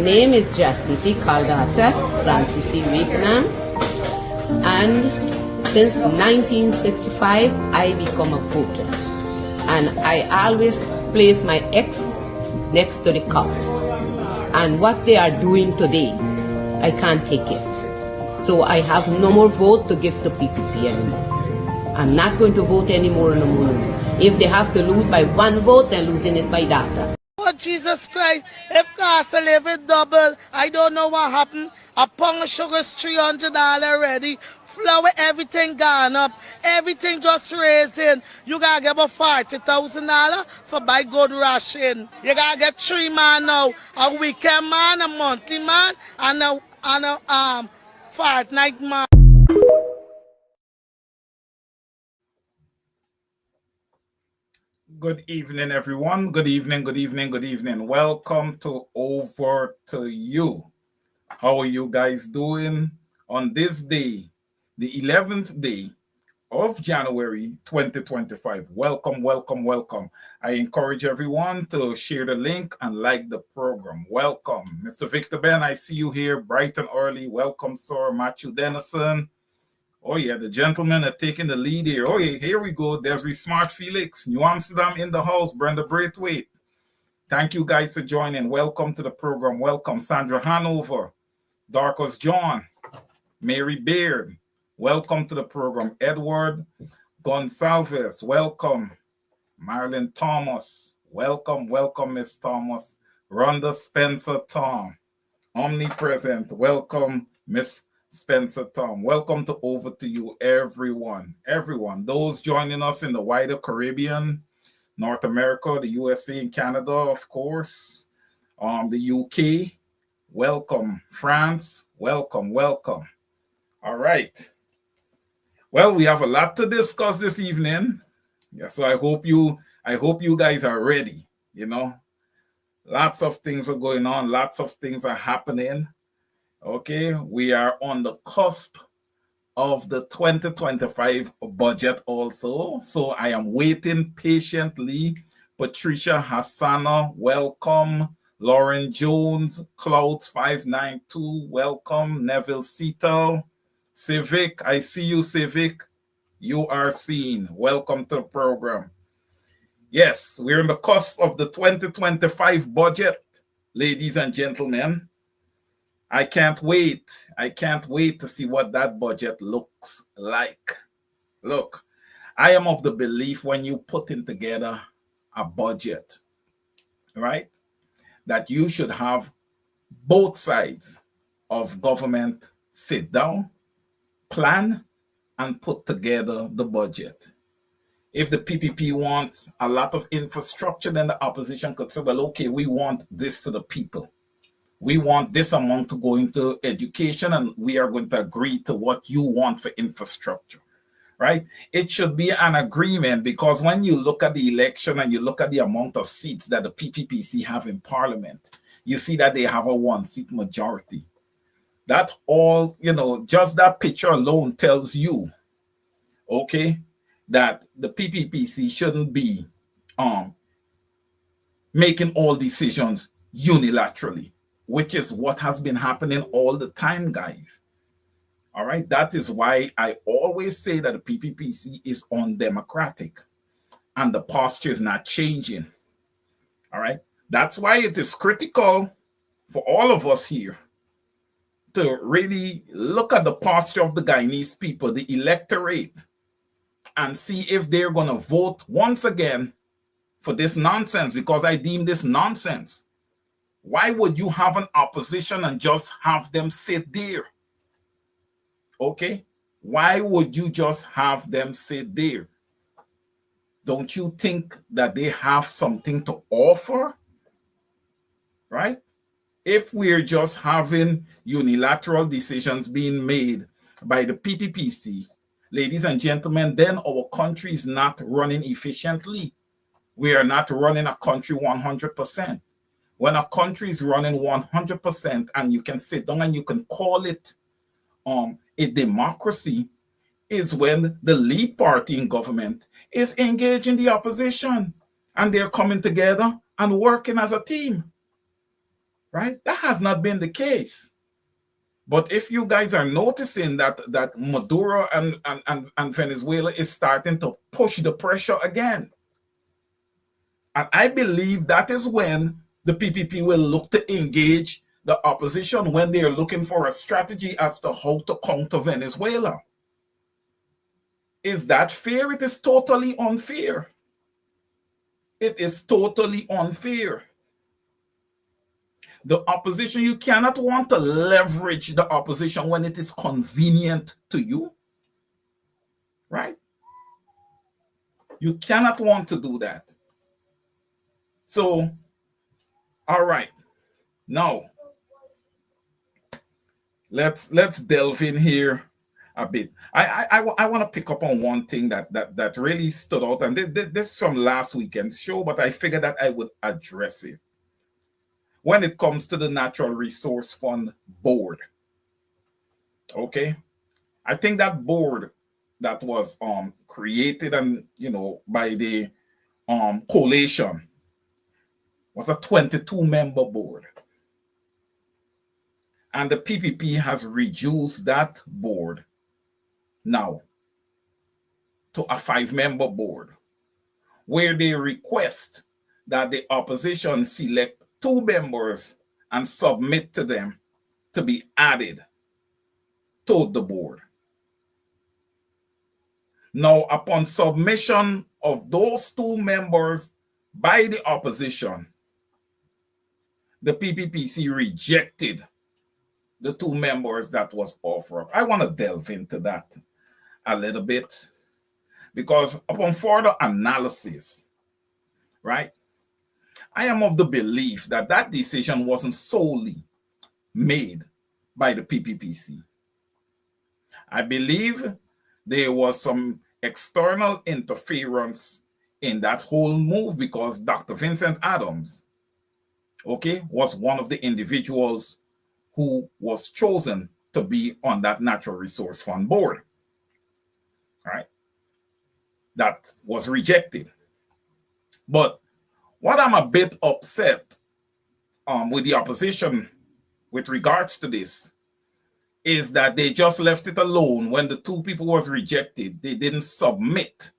name is Jacinty Caldata Francis E. Wakenham, and since 1965 I become a voter, and I always place my X next to the cup. And what they are doing today, I can't take it. So I have no more vote to give to PPP anymore. I'm not going to vote anymore no more. If they have to lose by one vote, they're losing it by data. Oh, Jesus Christ, if cost of living double, I don't know what happened. A pound of sugar is $300 already. Flour, everything gone up. Everything just raising. You gotta get about $40,000 for buy good ration. You gotta get 3 man now. A weekend man, a monthly man, and a fortnight man. Good evening, everyone. Good evening, good evening, good evening. Welcome to Over to You. How are you guys doing on this day, the 11th day of January 2025? Welcome, welcome, welcome. I encourage everyone to share the link and like the program. Welcome. Mr. Victor Ben, I see you here bright and early. Welcome, sir. Matthew Dennison. Oh, yeah, the gentlemen are taking the lead here. Oh, yeah, here we go. Desiree Smart Felix, New Amsterdam in the house. Brenda Braithwaite. Thank you guys for joining. Welcome to the program. Welcome, Sandra Hanover, Darkos John, Mary Beard. Welcome to the program. Edward Gonsalves. Welcome. Marilyn Thomas. Welcome, welcome, Miss Thomas. Rhonda Spencer Tom. Omnipresent. Welcome, Miss Spencer Tom. Welcome to Over to You, everyone. Everyone. Those joining us in the wider Caribbean, North America, the USA and Canada, of course. The UK. Welcome. France. Welcome, welcome. All right. Well, we have a lot to discuss this evening. Yeah, so I hope you guys are ready. You know, lots of things are going on, lots of things are happening. Okay, we are on the cusp of the 2025 budget also. So I am waiting patiently. Patricia Hassana, welcome. Lauren Jones, Clouds592, welcome. Neville Seatal, Civic, I see you, Civic. You are seen. Welcome to the program. Yes, we're in the cusp of the 2025 budget, ladies and gentlemen. I can't wait. I can't wait to see what that budget looks like. Look, I am of the belief when you putting together a budget, right, that you should have both sides of government sit down, plan, and put together the budget. If the PPP wants a lot of infrastructure, then the opposition could say, well, okay, we want this to the people. We want this amount to go into education, and we are going to agree to what you want for infrastructure, right? It should be an agreement, because when you look at the election and you look at the amount of seats that the PPPC have in parliament, you see that they have a 1-seat majority. That all, just that picture alone tells you, okay, that the PPPC shouldn't be making all decisions unilaterally, which is what has been happening all the time, guys. All right, that is why I always say that the PPPC is undemocratic and the posture is not changing. All right, that's why it is critical for all of us here to really look at the posture of the Guyanese people, the electorate, and see if they're going to vote once again for this nonsense, because I deem this nonsense. Why would you have an opposition and just have them sit there? Okay? Why would you just have them sit there? Don't you think that they have something to offer? Right? If we're just having unilateral decisions being made by the PPPC, ladies and gentlemen, then our country is not running efficiently. We are not running a country 100%. When a country is running 100% and you can sit down and you can call it a democracy, is when the lead party in government is engaging the opposition and they're coming together and working as a team. right? That has not been the case. But if you guys are noticing that Maduro and Venezuela is starting to push the pressure again, and I believe that is when the PPP will look to engage the opposition when they are looking for a strategy as to how to counter Venezuela. Is that fair? It is totally unfair. It is totally unfair. The opposition, you cannot want to leverage the opposition when it is convenient to you, right? You cannot want to do that. So, all right, now let's delve in here a bit. I want to pick up on one thing that really stood out, and this is from last weekend's show, but I figured that I would address it when it comes to the Natural Resource Fund board. Okay, I think that board that was created and by the coalition was a 22-member board, and the PPP has reduced that board now to a 5-member board, where they request that the opposition select 2 members and submit to them to be added to the board. Now, upon submission of those 2 members by the opposition, the PPPC rejected the 2 members that was offered. I want to delve into that a little bit, because upon further analysis, right, I am of the belief that that decision wasn't solely made by the PPPC. I believe there was some external interference in that whole move, because Dr. Vincent Adams, okay, was one of the individuals who was chosen to be on that Natural Resource Fund board. All right. That was rejected. But what I'm a bit upset with the opposition with regards to this is that they just left it alone. When the 2 people was rejected, they didn't submit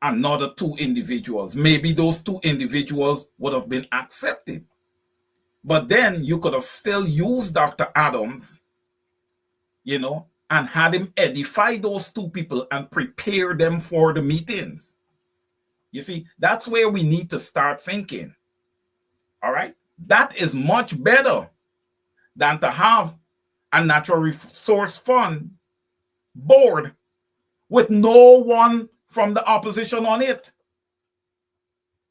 another 2 individuals. Maybe those 2 individuals would have been accepted. But then you could have still used Dr. Adams, and had him edify those 2 people and prepare them for the meetings. You see, that's where we need to start thinking. All right? That is much better than to have a Natural Resource Fund board with no one from the opposition on it.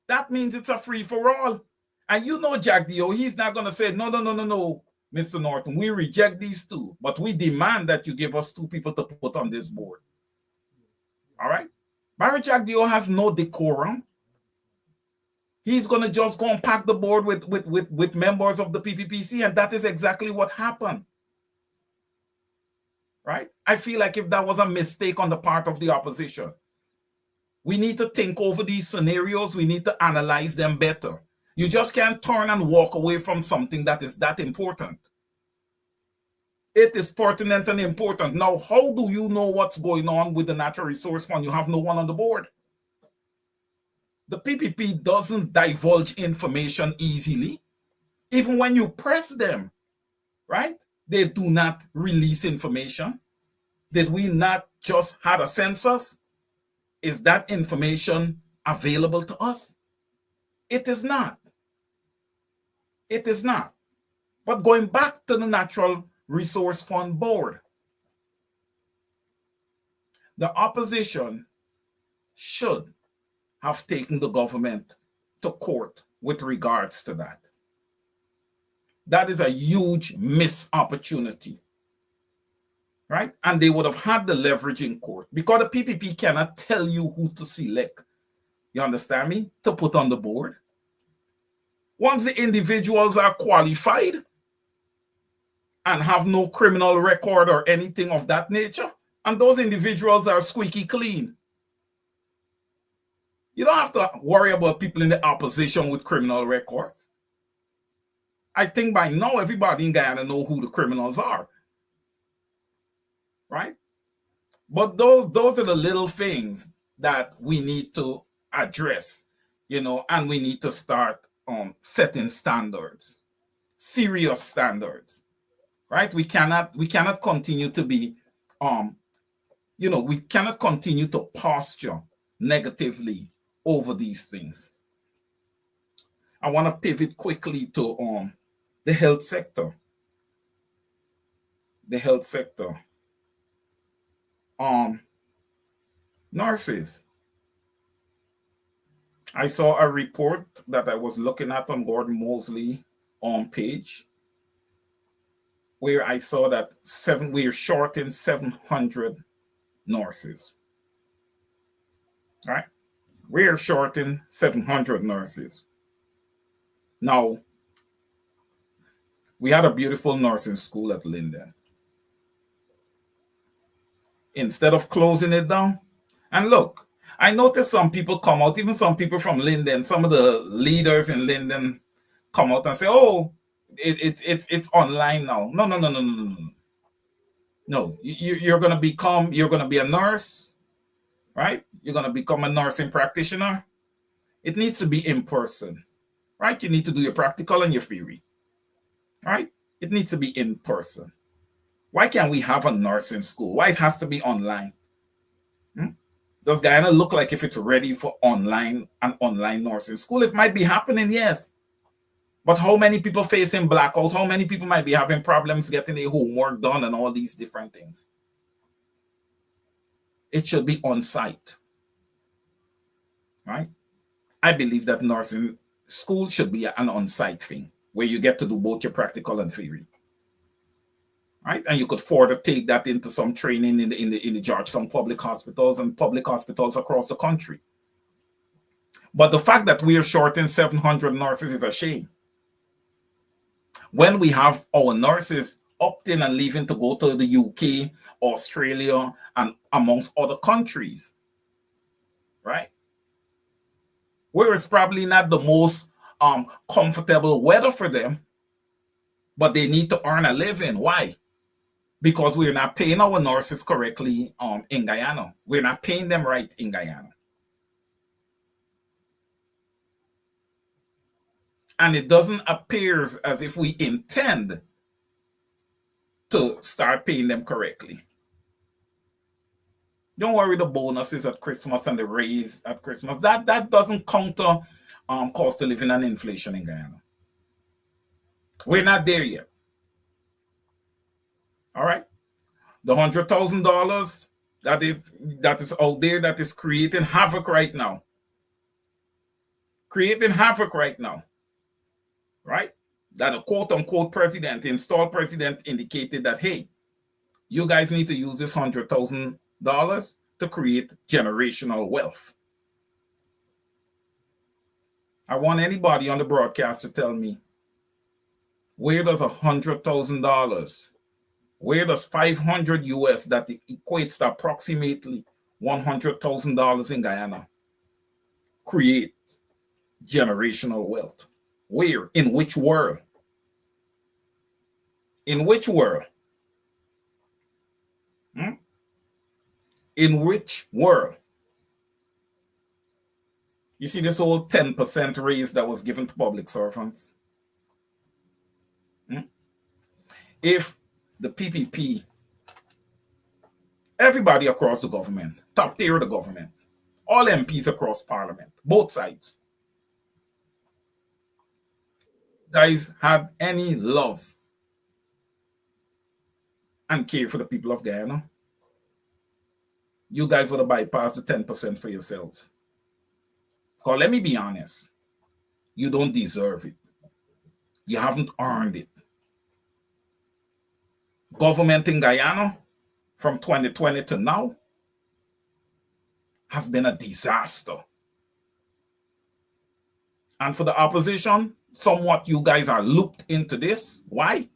That means it's a free-for-all. And Jack Dio, he's not going to say, no, Mr. Norton, we reject these 2, but we demand that you give us 2 people to put on this board. All right? Barry Jack Dio has no decorum. He's going to just go and pack the board with members of the PPPC, and that is exactly what happened. Right? I feel like if that was a mistake on the part of the opposition, we need to think over these scenarios. We need to analyze them better. You just can't turn and walk away from something that is that important. It is pertinent and important. Now, how do you know what's going on with the Natural Resource Fund? You have no one on the board. The PPP doesn't divulge information easily. Even when you press them, right? They do not release information. Did we not just have a census? Is that information available to us? It is not. It is not. But going back to the Natural Resource Fund board, the opposition should have taken the government to court with regards to that. That is a huge missed opportunity, right? And they would have had the leverage in court, because the PPP cannot tell you who to select, you understand me, to put on the board. Once the individuals are qualified and have no criminal record or anything of that nature, and those individuals are squeaky clean, you don't have to worry about people in the opposition with criminal records. I think by now everybody in Guyana know who the criminals are, right? But those are the little things that we need to address, and we need to start setting standards, serious standards, right? We cannot continue to be we cannot continue to posture negatively over these things. I want to pivot quickly to the health sector. The health sector. Nurses. I saw a report that I was looking at on Gordon Mosley page, where I saw that we're short in 700 nurses. Right? We're short in 700 nurses. Now, we had a beautiful nursing school at Linden. Instead of closing it down, and look, I noticed some people come out, even some people from Linden, some of the leaders in Linden come out and say, "Oh, it's online now." No, no, no, no, no, no, no. No, you're gonna be a nurse, right? You're gonna become a nursing practitioner. It needs to be in person, right? You need to do your practical and your theory, right? It needs to be in person. Why can't we have a nursing school? Why it has to be online? Does Guyana look like if it's ready for an online nursing school? It might be happening, yes. But how many people facing blackout? How many people might be having problems getting their homework done and all these different things? It should be on site, right? I believe that nursing school should be an on-site thing where you get to do both your practical and theory, right? And you could further take that into some training in the Georgetown public hospitals and public hospitals across the country. But the fact that we are short in 700 nurses is a shame. When we have our nurses opting and leaving to go to the UK, Australia, and amongst other countries, right? Where it's probably not the most comfortable weather for them, but they need to earn a living. Why? Because we're not paying our nurses correctly in Guyana. We're not paying them right in Guyana. And it doesn't appear as if we intend to start paying them correctly. Don't worry, the bonuses at Christmas and the raise at Christmas, that doesn't counter cost of living and inflation in Guyana. We're not there yet. All right. The $100,000 that is out there that is creating havoc right now. Right? That a quote unquote installed president indicated that, hey, you guys need to use this $100,000 to create generational wealth. I want anybody on the broadcast to tell me, where does $100,000, where does 500 US, that equates to approximately $100,000 in Guyana, create generational wealth? Where? In which world? In which world? In which world? You see this whole 10% raise that was given to public servants? If the PPP, everybody across the government, top tier of the government, all MPs across parliament, both sides, guys had any love and care for the people of Guyana, you guys would have bypassed the 10% for yourselves. Because let me be honest, you don't deserve it. You haven't earned it. Government in Guyana from 2020 to now has been a disaster. And for the opposition, somewhat you guys are looped into this. Why?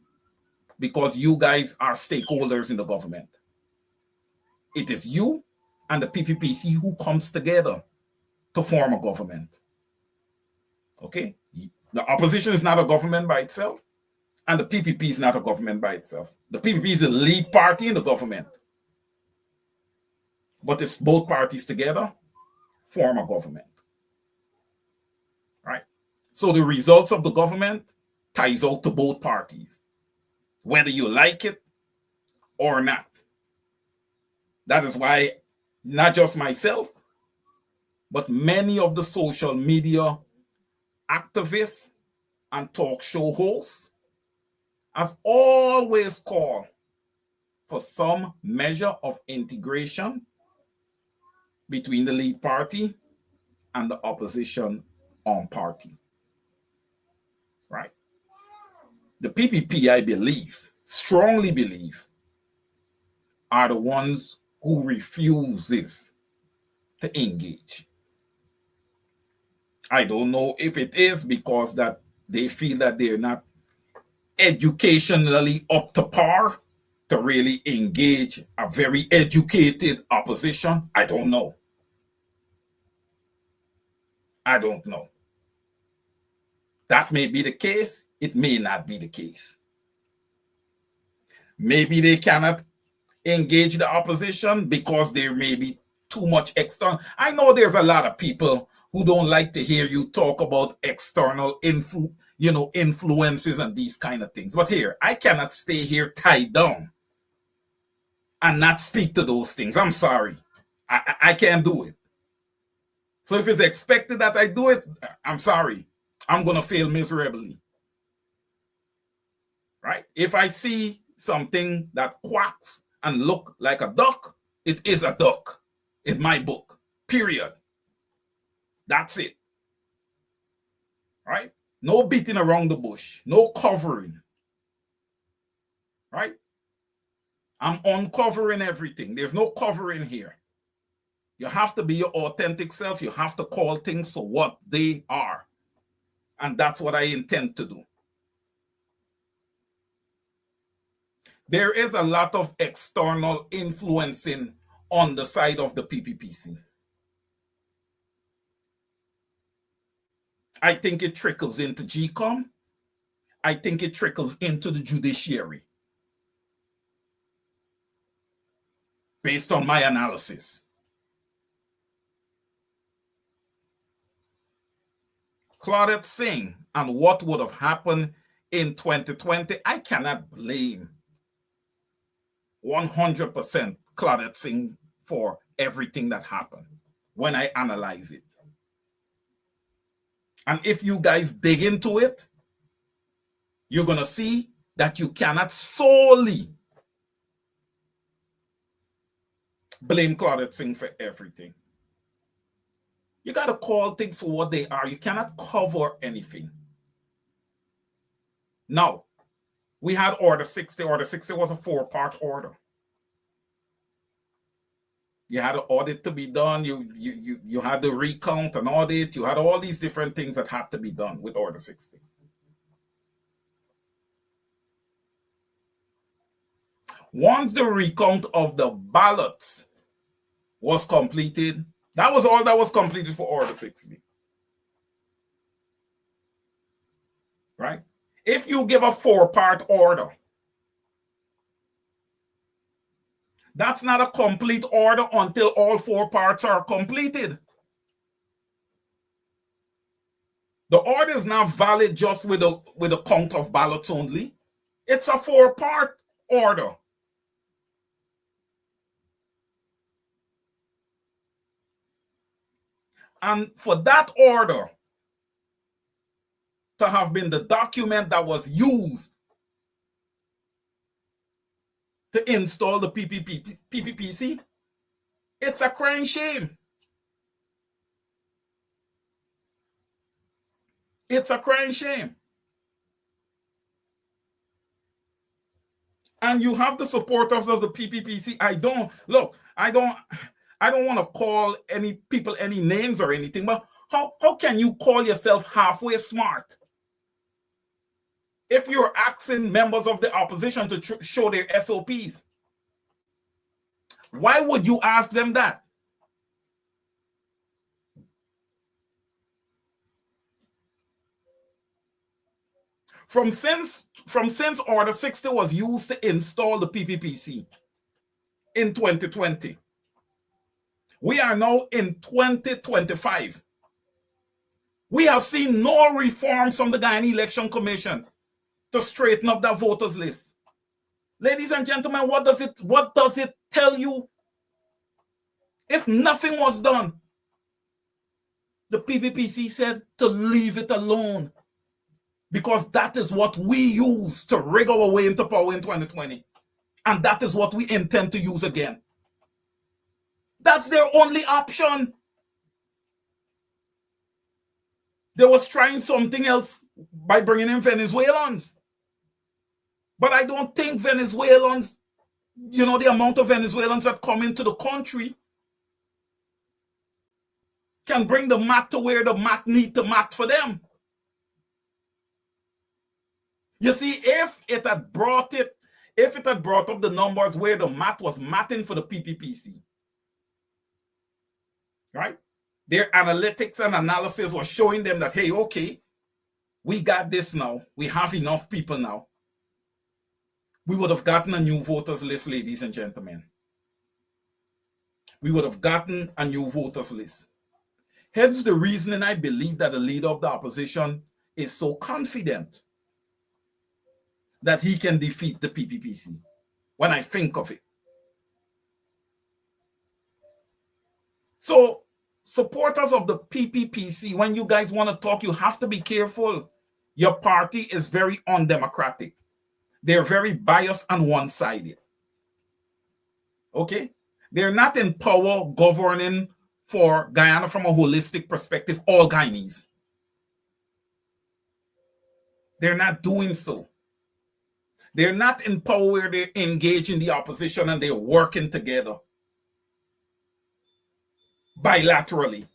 Because you guys are stakeholders in the government. It is you and the PPPC who comes together to form a government. Okay? The opposition is not a government by itself. And the PPP is not a government by itself. The PPP is the lead party in the government. But it's both parties together form a government. Right? So the results of the government ties out to both parties, whether you like it or not. That is why not just myself, but many of the social media activists and talk show hosts have always called for some measure of integration between the lead party and the opposition armed party. Right? The PPP, I believe, strongly believe, are the ones who refuses to engage. I don't know if it is because that they feel that they're not educationally up to par to really engage a very educated opposition. I don't know. I don't know. That may be the case. It may not be the case. Maybe they cannot engage the opposition because there may be too much external. I know there's a lot of people who don't like to hear you talk about external influences and these kind of things. But here, I cannot stay here tied down and not speak to those things. I'm sorry. I can't do it. So if it's expected that I do it, I'm sorry. I'm going to fail miserably. Right? If I see something that quacks and look like a duck, it is a duck in my book. Period. That's it. Right? No beating around the bush. No covering. Right? I'm uncovering everything. There's no covering here. You have to be your authentic self. You have to call things for what they are. And that's what I intend to do. There is a lot of external influencing on the side of the PPPC. I think it trickles into GCOM. I think it trickles into the judiciary. Based on my analysis. Claudette Singh and what would have happened in 2020, I cannot blame 100% Claudette Singh for everything that happened when I analyze it. And if you guys dig into it, you're going to see that you cannot solely blame Claudette Singh for everything. You got to call things for what they are. You cannot cover anything. Now, we had Order 60. Order 60 was a 4-part order. You had an audit to be done. You had the recount and audit. You had all these different things that had to be done with Order 60. Once the recount of the ballots was completed, that was all that was completed for Order 60. Right? If you give a 4-part order, that's not a complete order until all 4 parts are completed. The order is not valid just with a count of ballots only. It's a 4-part order. And for that order to have been the document that was used to install the PPPC, it's a crying shame. It's a crying shame. And you have the supporters of the PPPC. I don't want to call any people any names or anything, but how can you call yourself halfway smart if you're asking members of the opposition to show their SOPs? Why would you ask them that? From since Order 60 was used to install the PPPC in 2020, we are now in 2025. We have seen no reforms from the Guyana Election Commission to straighten up that voters list. Ladies and gentlemen, what does it tell you? If nothing was done, the PPPC said to leave it alone, because that is what we use to rig our way into power in 2020, and that is what we intend to use again. That's their only option. They was trying something else by bringing in Venezuelans. But I don't think Venezuelans, the amount of Venezuelans that come into the country can bring the mat to where the mat need to mat for them. You see, if it had brought up the numbers where the mat was matting for the PPPC, right? Their analytics and analysis was showing them that, hey, okay, we got this now. We have enough people now. We would have gotten a new voters list, ladies and gentlemen. We would have gotten a new voters list. Hence the reason I believe that the leader of the opposition is so confident that he can defeat the PPPC, when I think of it. So, supporters of the PPPC, when you guys want to talk, you have to be careful. Your party is very undemocratic. They're very biased and one-sided. Okay? They're not in power governing for Guyana from a holistic perspective, all Guyanese. They're not doing so. They're not in power where they engage in the opposition and they're working together bilaterally.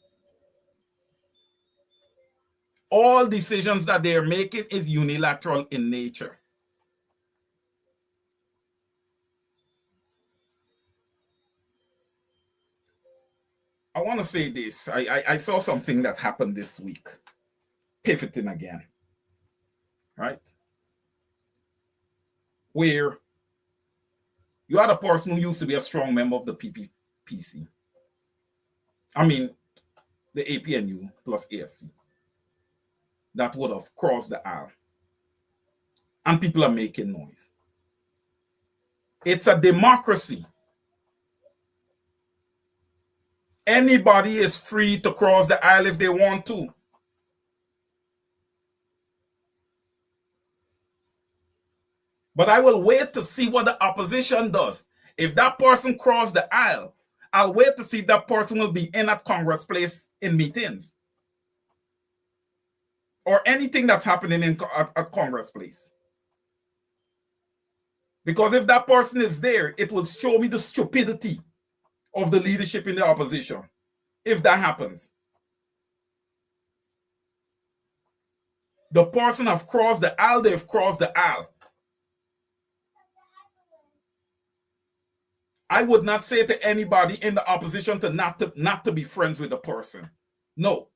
All decisions that they're making is unilateral in nature. I want to say this. I saw something that happened this week. Pivoting again. Right? Where you had a person who used to be a strong member of the PPPC. I mean, the APNU plus AFC. That would have crossed the aisle. And people are making noise. It's a democracy. Anybody is free to cross the aisle if they want to. But I will wait to see what the opposition does. If that person crosses the aisle, I'll wait to see if that person will be in at Congress Place in meetings. Or anything that's happening at Congress Place. Because if that person is there, it will show me the stupidity of the leadership in the opposition. If that happens. The person have crossed the aisle, they've crossed the aisle. I would not say to anybody in the opposition to not to be friends with the person. No.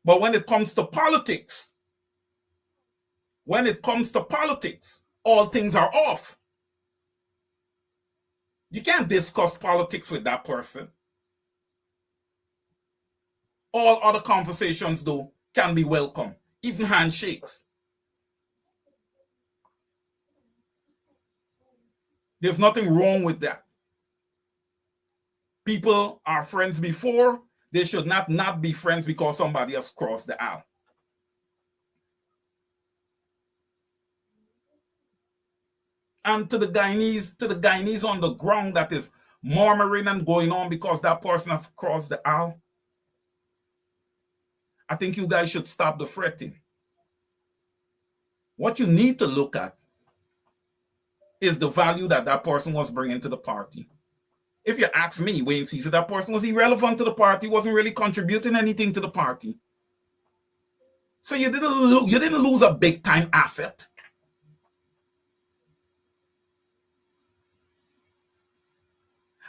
But when it comes to politics, all things are off. You can't discuss politics with that person. All other conversations, though, can be welcome, even handshakes. There's nothing wrong with that. People are friends before. They should not be friends because somebody has crossed the aisle. And to the Guyanese on the ground that is murmuring and going on because that person has crossed the aisle, I think you guys should stop the fretting. What you need to look at is the value that person was bringing to the party. If you ask me, Wayne Caesar, that person was irrelevant to the party, wasn't really contributing anything to the party. So you didn't lose a big time asset.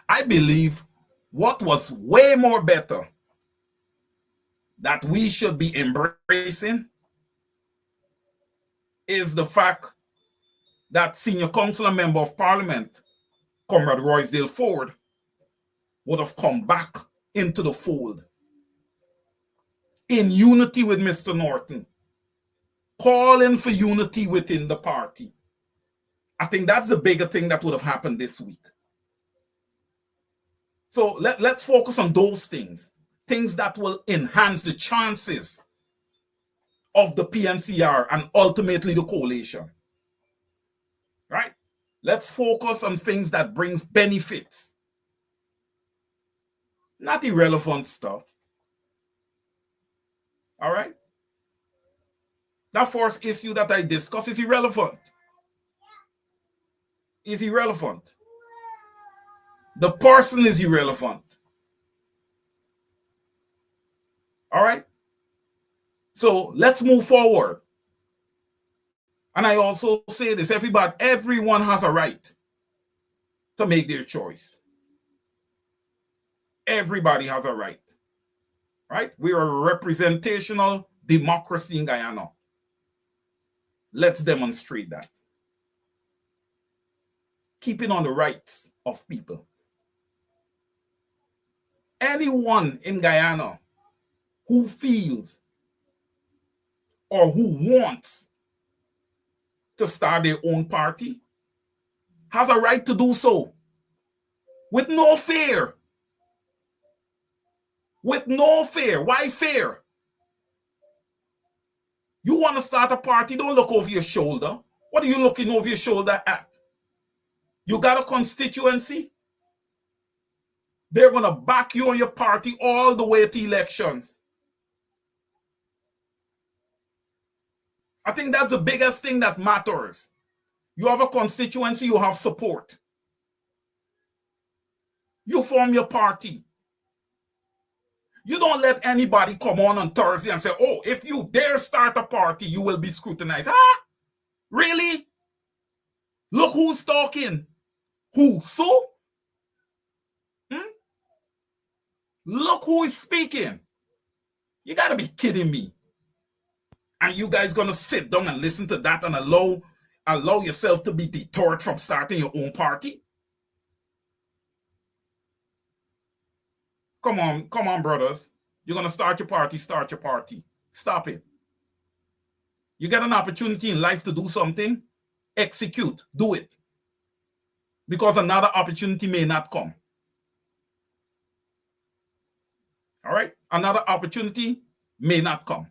I believe what was way more better that we should be embracing is the fact that senior councillor member of parliament, Comrade Roysdale Ford, would have come back into the fold in unity with Mr. Norton, calling for unity within the party. I think that's the bigger thing that would have happened this week. So let's focus on those things that will enhance the chances of the PNCR and ultimately the coalition. Right? Let's focus on things that brings benefits, not irrelevant stuff. All right? That first issue that I discussed is irrelevant. Is irrelevant. The person is irrelevant. All right? So let's move forward. And I also say this, everyone has a right to make their choice. Everybody has a right. Right? We are a representational democracy in Guyana. Let's demonstrate that. Keeping on the rights of people. Anyone in Guyana who feels or who wants to start their own party has a right to do so with no fear. With no fear. Why fear? You want to start a party, don't look over your shoulder. What are you looking over your shoulder at? You got a constituency? They're going to back you and your party all the way to elections. I think that's the biggest thing that matters. You have a constituency, you have support. You form your party. You don't let anybody come on Thursday and say, oh, if you dare start a party, you will be scrutinized. Ah, really? Look who's talking. Who? So? Look who is speaking. You got to be kidding me. And you guys going to sit down and listen to that and allow yourself to be deterred from starting your own party? Come on, brothers. You're going to start your party, start your party. Stop it. You get an opportunity in life to do something, execute, do it. Because another opportunity may not come. All right? Another opportunity may not come.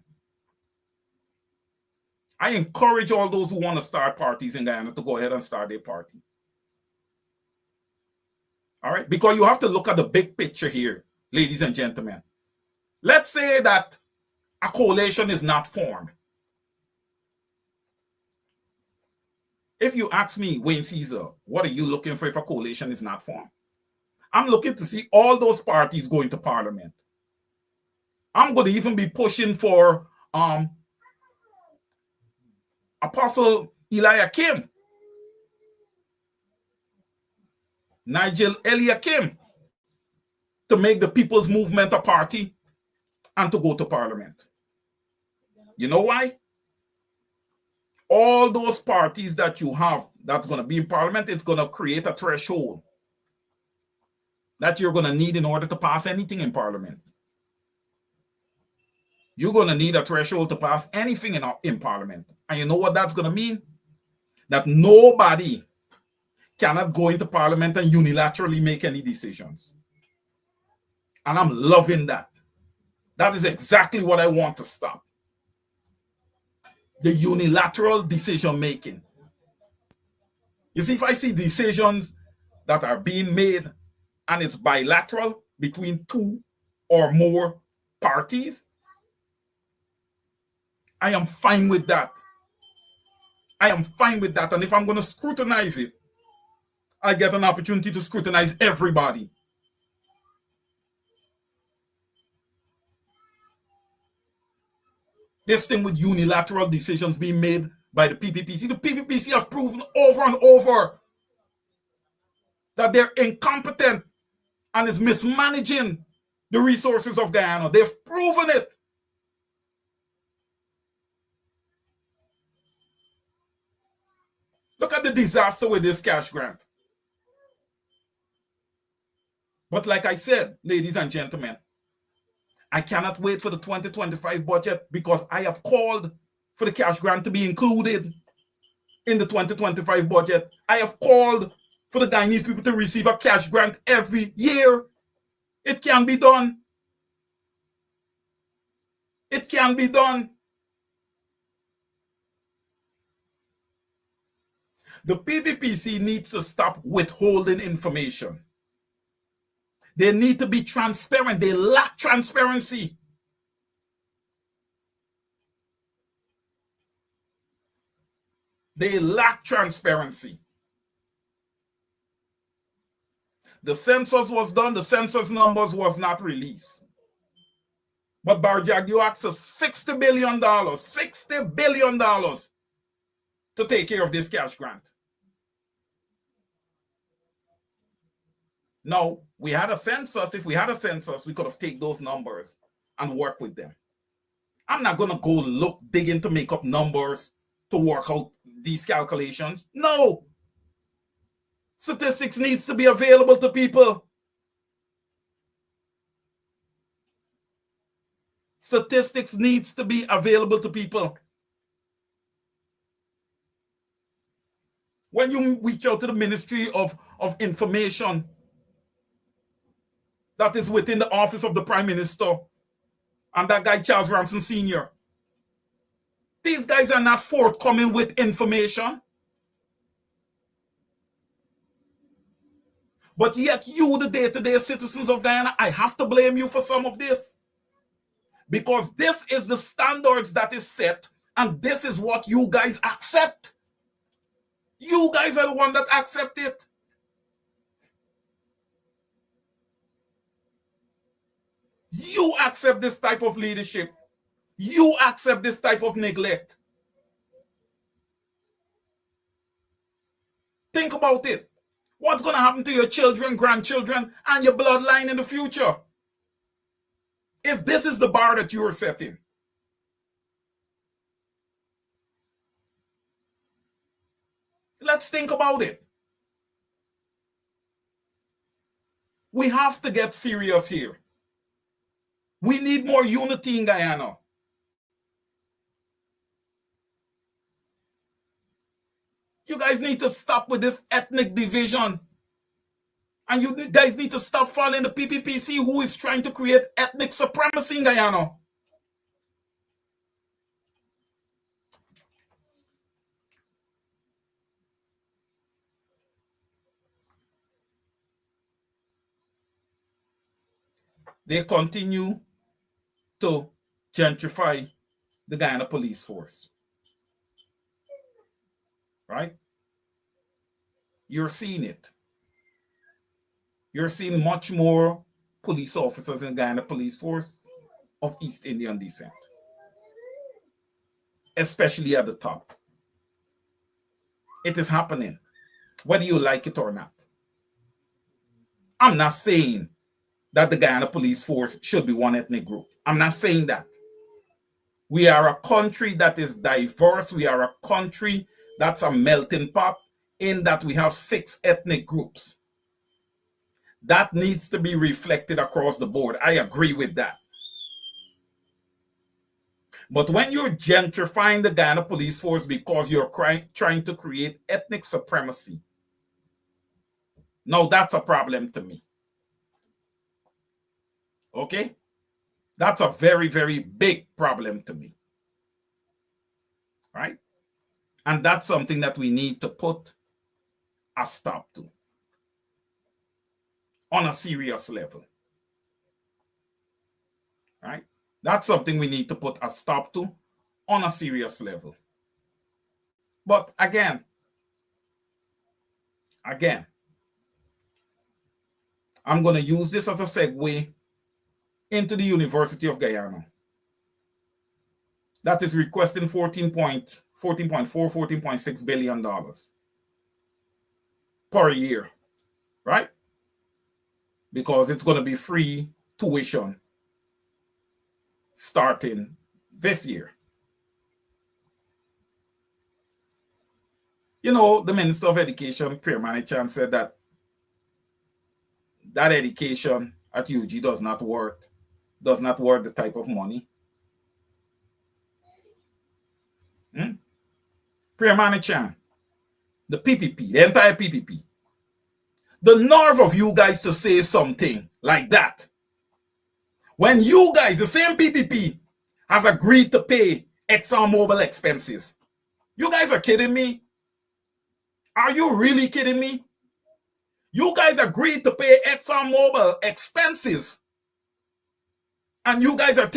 I encourage all those who want to start parties in Guyana to go ahead and start their party. All right? Because you have to look at the big picture here, ladies and gentlemen. Let's say that a coalition is not formed. If you ask me, Wayne Caesar, what are you looking for if a coalition is not formed? I'm looking to see all those parties going to parliament. I'm going to even be pushing for Apostle Eliakim, Nigel Eliakim, to make the People's Movement a party and to go to parliament. You know why? All those parties that you have that's going to be in parliament, it's going to create a threshold that you're going to need in order to pass anything in parliament. You're going to need a threshold to pass anything in parliament. And you know what that's going to mean? That nobody cannot go into parliament and unilaterally make any decisions. And I'm loving that. That is exactly what I want to stop. The unilateral decision making. You see, if I see decisions that are being made and it's bilateral between two or more parties, I am fine with that. I am fine with that. And if I'm going to scrutinize it, I get an opportunity to scrutinize everybody. This thing with unilateral decisions being made by the PPPC. The PPPC have proven over and over that they're incompetent and is mismanaging the resources of Guyana. They've proven it. Look at the disaster with this cash grant. But like I said, ladies and gentlemen, I cannot wait for the 2025 budget because I have called for the cash grant to be included in the 2025 budget. I have called for the Guyanese people to receive a cash grant every year. It can be done. It can be done. The PPPC needs to stop withholding information. They need to be transparent. They lack transparency. They lack transparency. The census was done. The census numbers was not released. But Barjag, you asked us $60 billion, $60 billion to take care of this cash grant. Now, we had a census. If we had a census, we could have taken those numbers and work with them. I'm not going to go dig in to make up numbers to work out these calculations. No. Statistics needs to be available to people. Statistics needs to be available to people. When you reach out to the Ministry of Information that is within the office of the Prime Minister and that guy Charles Ramson Sr., these guys are not forthcoming with information. But yet you, the day-to-day citizens of Guyana, I have to blame you for some of this. Because this is the standards that is set, and this is what you guys accept. You guys are the one that accept it. You accept this type of leadership. You accept this type of neglect. Think about it. What's going to happen to your children, grandchildren, and your bloodline in the future? If this is the bar that you are setting. Let's think about it. We have to get serious here. We need more unity in Guyana. You guys need to stop with this ethnic division. And you guys need to stop following the PPPC who is trying to create ethnic supremacy in Guyana. They continue to gentrify the Guyana police force. Right? You're seeing it. You're seeing much more police officers in Guyana police force of East Indian descent, especially at the top. It is happening, whether you like it or not. I'm not saying that the Guyana police force should be one ethnic group. I'm not saying that. We are a country that is diverse. We are a country that's a melting pot in that we have 6 ethnic groups. That needs to be reflected across the board. I agree with that. But when you're gentrifying the Guyana police force because you're trying to create ethnic supremacy, now that's a problem to me. Okay? That's a very, very big problem to me. Right? And that's something that we need to put a stop to on a serious level. Right? That's something we need to put a stop to on a serious level. But again, I'm going to use this as a segue into the University of Guyana. That is requesting $14.6 billion per year, right? Because it's going to be free tuition starting this year. You know, the Minister of Education, Pierre Manichan, said that education at UG does not worth the type of money. Pierre Manichan, the PPP, the entire PPP. The nerve of you guys to say something like that. When you guys, the same PPP, has agreed to pay ExxonMobil expenses. You guys are kidding me? Are you really kidding me? You guys agreed to pay ExxonMobil expenses. And you guys are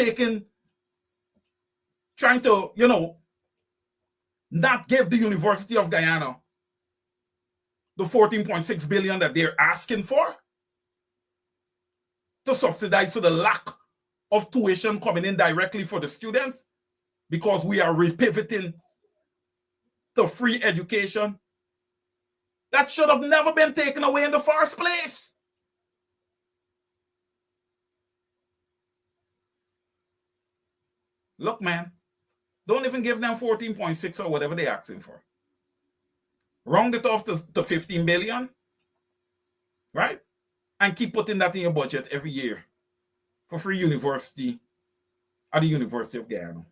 trying to, not give the University of Guyana the 14.6 billion that they're asking for to subsidize to the lack of tuition coming in directly for the students, because we are repivoting to free education. That should have never been taken away in the first place. Look, man, don't even give them 14.6 or whatever they're asking for. Round it off to 15 billion, right? And keep putting that in your budget every year for free university at the University of Guyana.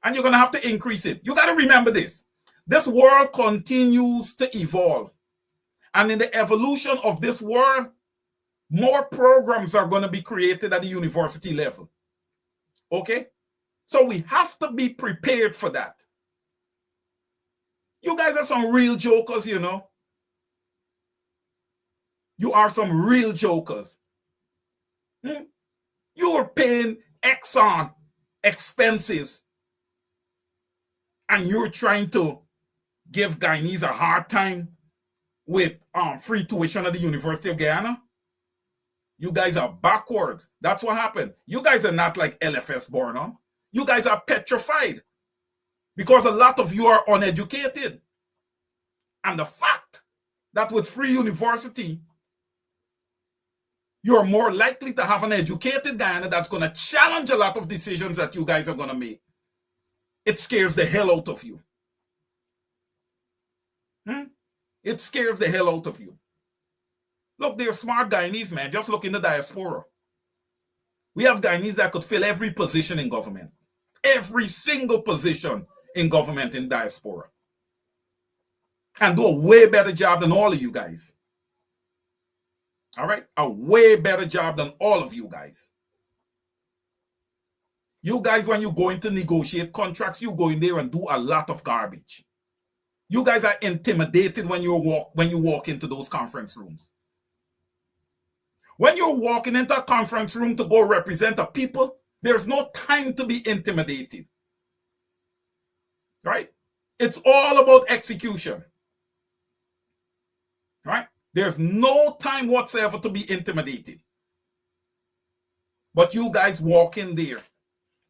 And you're going to have to increase it. You got to remember this. This world continues to evolve. And in the evolution of this world, more programs are going to be created at the university level. Okay? So we have to be prepared for that. You guys are some real jokers, you know. You are some real jokers. You are paying Exxon expenses, and you're trying to give Guyanese a hard time with free tuition at the University of Guyana. You guys are backwards. That's what happened. You guys are not like LFS Burnham. You guys are petrified because a lot of you are uneducated. And the fact that with free university, you're more likely to have an educated Guyana that's going to challenge a lot of decisions that you guys are going to make. It scares the hell out of you. It scares the hell out of you. Look, they're smart Guyanese, man. Just look in the diaspora. We have Guyanese that could fill every position in government. Every single position in government in diaspora. And do a way better job than all of you guys. All right? A way better job than all of you guys. You guys, when you go in to negotiate contracts, you go in there and do a lot of garbage. You guys are intimidated when you walk into those conference rooms. When you're walking into a conference room to go represent a people, there's no time to be intimidated. Right? It's all about execution. Right? There's no time whatsoever to be intimidated. But you guys walk in there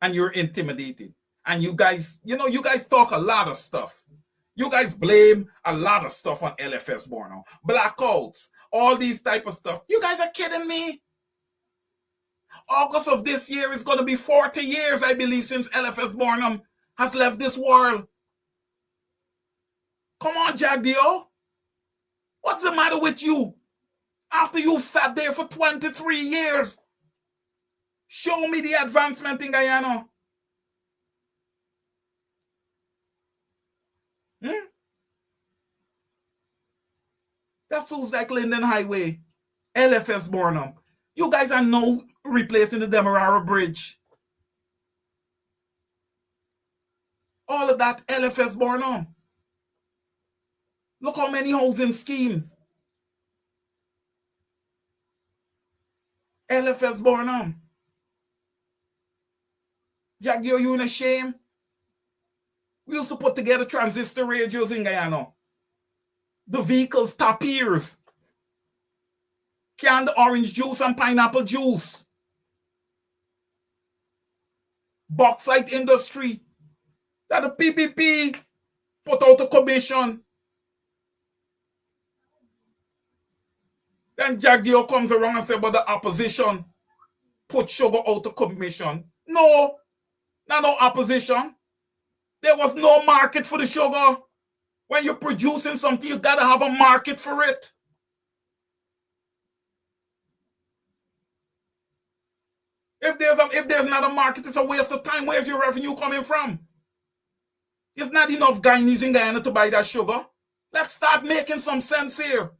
and you're intimidated. And you guys, you guys talk a lot of stuff. You guys blame a lot of stuff on LFS Borno. Blackouts, all these type of stuff. You guys are kidding me? August of this year is going to be 40 years, I believe, since LFS Bornum has left this world. Come on, Jagdio. What's the matter with you? After you sat there for 23 years, show me the advancement in Guyana. That sounds like Linden Highway, LFS Bornum. You guys are now replacing the Demerara Bridge. All of that LFS Bornum. Look how many housing schemes. LFS Bornum. Jagdio, you in a shame? We used to put together transistor radios in Guyana. The vehicles, top ears. Canned orange juice and pineapple juice. Bauxite industry. That the PPP put out a commission. Then Jagdio comes around and says, but the opposition put sugar out of commission. No, not no opposition. There was no market for the sugar. When you're producing something, you got to have a market for it. If there's not a market, it's a waste of time. Where's your revenue coming from? There's not enough Guyanese in Guyana to buy that sugar. Let's start making some sense here.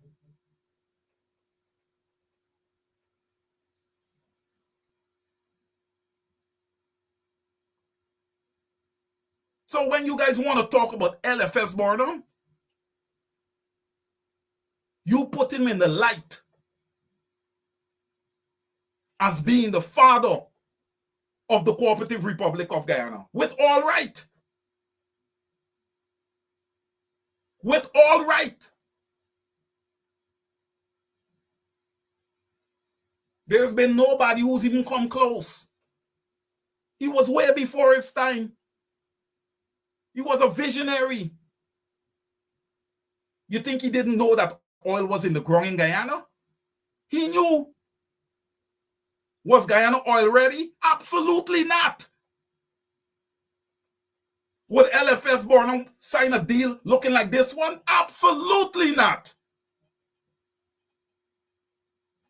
So when you guys want to talk about LFS boredom, you put him in the light as being the father of the Cooperative Republic of Guyana. With all right. With all right. There's been nobody who's even come close. He was way before his time. He was a visionary. You think he didn't know that oil was in the ground in Guyana? He knew. Was Guyana oil ready? Absolutely not. Would LFS Burnham sign a deal looking like this one? Absolutely not.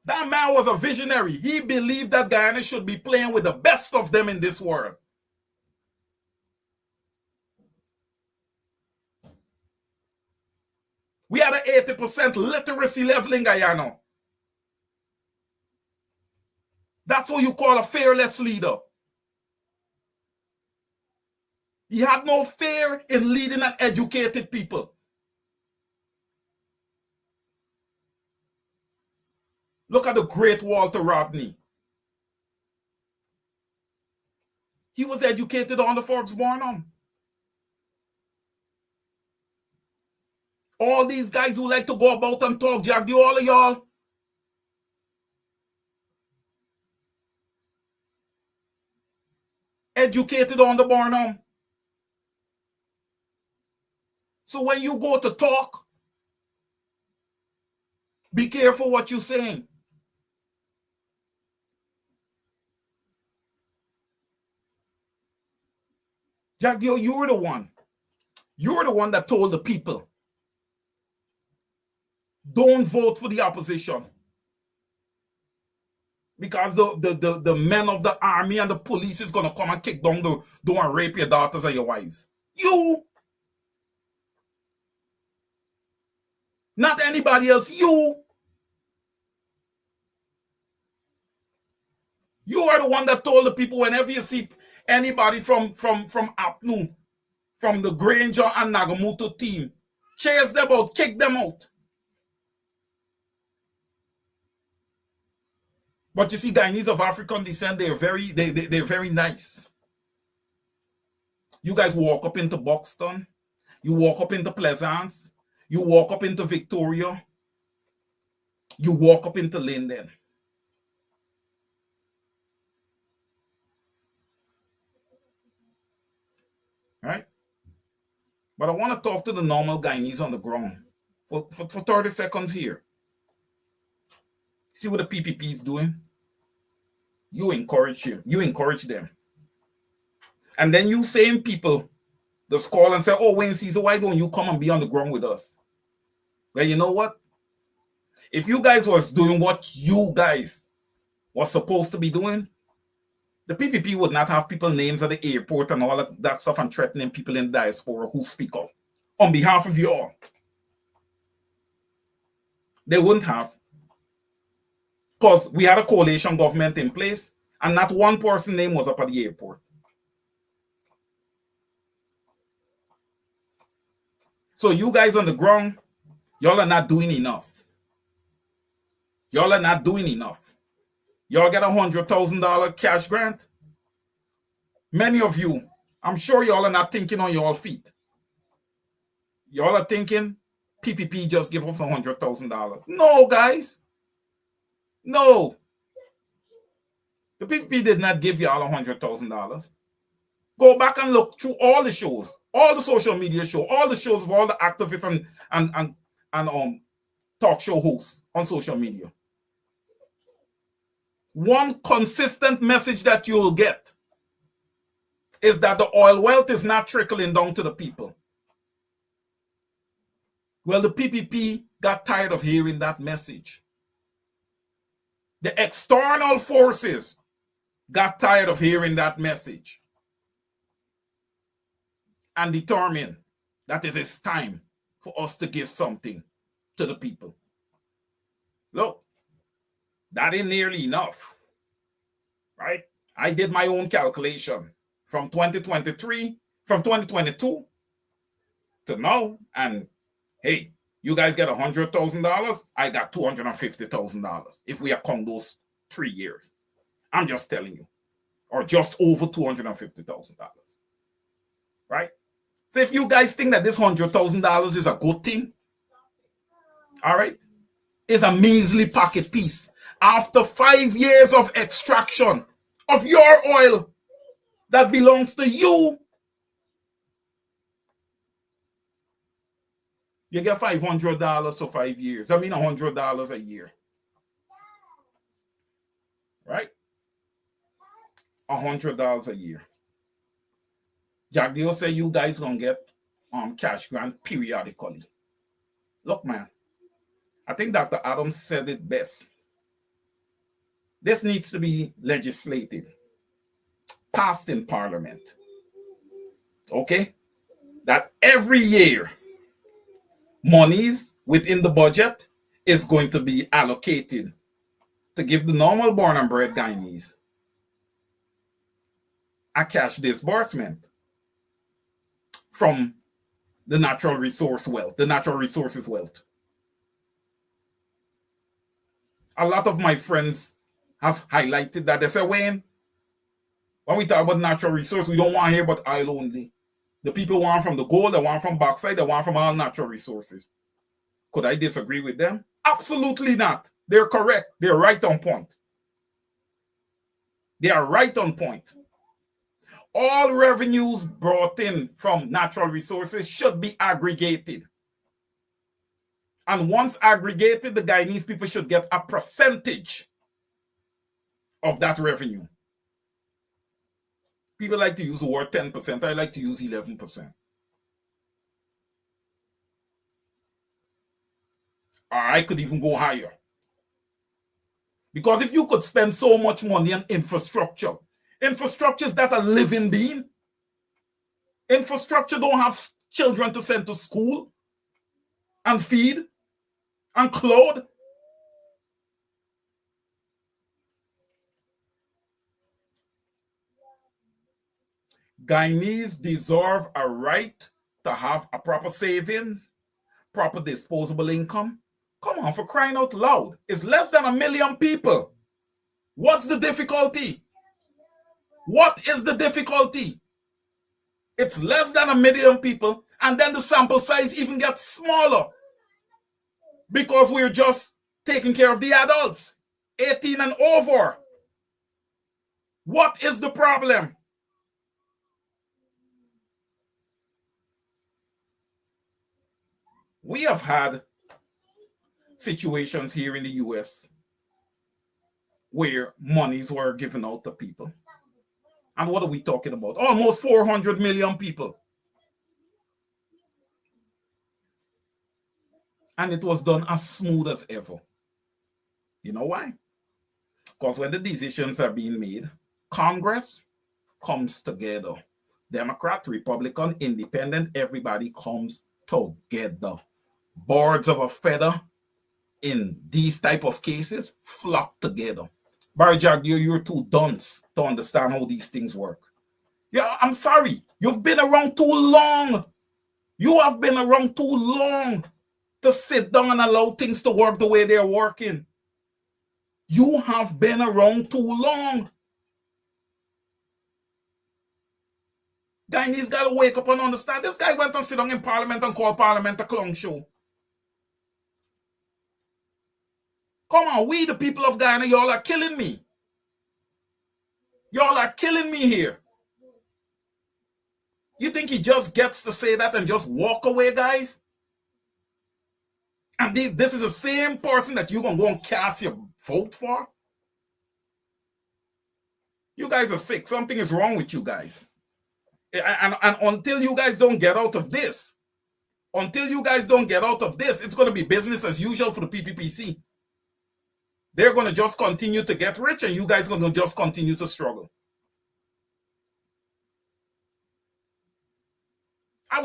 That man was a visionary. He believed that Guyana should be playing with the best of them in this world. We had an 80% literacy level in Guyana. That's what you call a fearless leader. He had no fear in leading an educated people. Look at the great Walter Rodney. He was educated on the Forbes Barnum. All these guys who like to go about and talk, Jack, all of y'all, educated on the Barnum. So when you go to talk, be careful what you're saying. Jack, you were the one. You were the one that told the people, don't vote for the opposition. Because the men of the army and the police is going to come and kick down the door and rape your daughters and your wives. You. Not anybody else. You. You are the one that told the people whenever you see anybody from APNU, from the Granger and Nagamuto team, chase them out, kick them out. But you see, Guyanese of African descent, they're very nice. You guys walk up into Buxton, you walk up into Pleasance, you walk up into Victoria, you walk up into Linden. Right? But I want to talk to the normal Guyanese on the ground for 30 seconds here. See what the PPP is doing? You encourage them. And then you same people just call and say, oh, Wayne Caesar, why don't you come and be on the ground with us? Well, you know what? If you guys was doing what you guys was supposed to be doing, the PPP would not have people names at the airport and all of that stuff and threatening people in the diaspora who speak out on behalf of you all. They wouldn't have. Because we had a coalition government in place and not one person's name was up at the airport. So you guys on the ground, y'all are not doing enough. Y'all are not doing enough. Y'all get $100,000 cash grant. Many of you, I'm sure y'all are not thinking on your feet. Y'all are thinking PPP just give us $100,000. No, guys. No. The PPP did not give y'all $100,000. Go back and look through all the shows, all the social media shows, all the shows of all the activists and talk show hosts on social media. One consistent message that you'll get is that the oil wealth is not trickling down to the people. Well, the PPP got tired of hearing that message. The external forces got tired of hearing that message and determined that it is time for us to give something to the people. Look, that ain't nearly enough, right? I did my own calculation from 2022 to now, and hey, you guys get $100,000, I got $250,000 if we account those 3 years. I'm just telling you, or just over $250,000, right? So if you guys think that this $100,000 is a good thing, all right, it's a measly pocket piece. After 5 years of extraction of your oil that belongs to you, you get $500 for 5 years. I mean $100 a year, right? $100 a year. Jack Dio say you guys gonna get cash grant periodically. Look, man, I think Dr. Adams said it best. This needs to be legislated, passed in Parliament. Okay? That every year, monies within the budget is going to be allocated to give the normal born and bred Guyanese a cash disbursement from the natural resources wealth. A lot of my friends have highlighted that. They say, Wayne, when we talk about natural resource, we don't want to hear about oil only. The people want from the gold, they want from bauxite, they want from all natural resources. Could I disagree with them? Absolutely not. They're correct. They're right on point. They are right on point. All revenues brought in from natural resources should be aggregated. And once aggregated, the Guyanese people should get a percentage of that revenue. People like to use the word 10%. I like to use 11%. Or I could even go higher. Because if you could spend so much money on infrastructure is that a living being. Infrastructure don't have children to send to school and feed and clothe. Guyanese deserve a right to have a proper savings, proper disposable income. Come on, for crying out loud. It's less than 1 million people. What's the difficulty? What is the difficulty? It's less than 1 million people, and then the sample size even gets smaller because we're just taking care of the adults, 18 and over. What is the problem? We have had situations here in the US where monies were given out to people. And what are we talking about? Almost 400 million people. And it was done as smooth as ever. You know why? Because when the decisions are being made, Congress comes together. Democrat, Republican, Independent, everybody comes together. Birds of a feather in these type of cases flock together. Barry Jagdio, you're too dunce to understand how these things work. Yeah, I'm sorry. You've been around too long. You have been around too long to sit down and allow things to work the way they're working. You have been around too long. Guyanese got to wake up and understand. This guy went and sit down in Parliament and called Parliament a clown show. Come on, we the people of Guyana, y'all are killing me. Y'all are killing me here. You think he just gets to say that and just walk away, guys? And this is the same person that you're going to go and cast your vote for? You guys are sick. Something is wrong with you guys. And until you guys don't get out of this, until you guys don't get out of this, it's going to be business as usual for the PPPC. They're going to just continue to get rich and you guys are going to just continue to struggle. I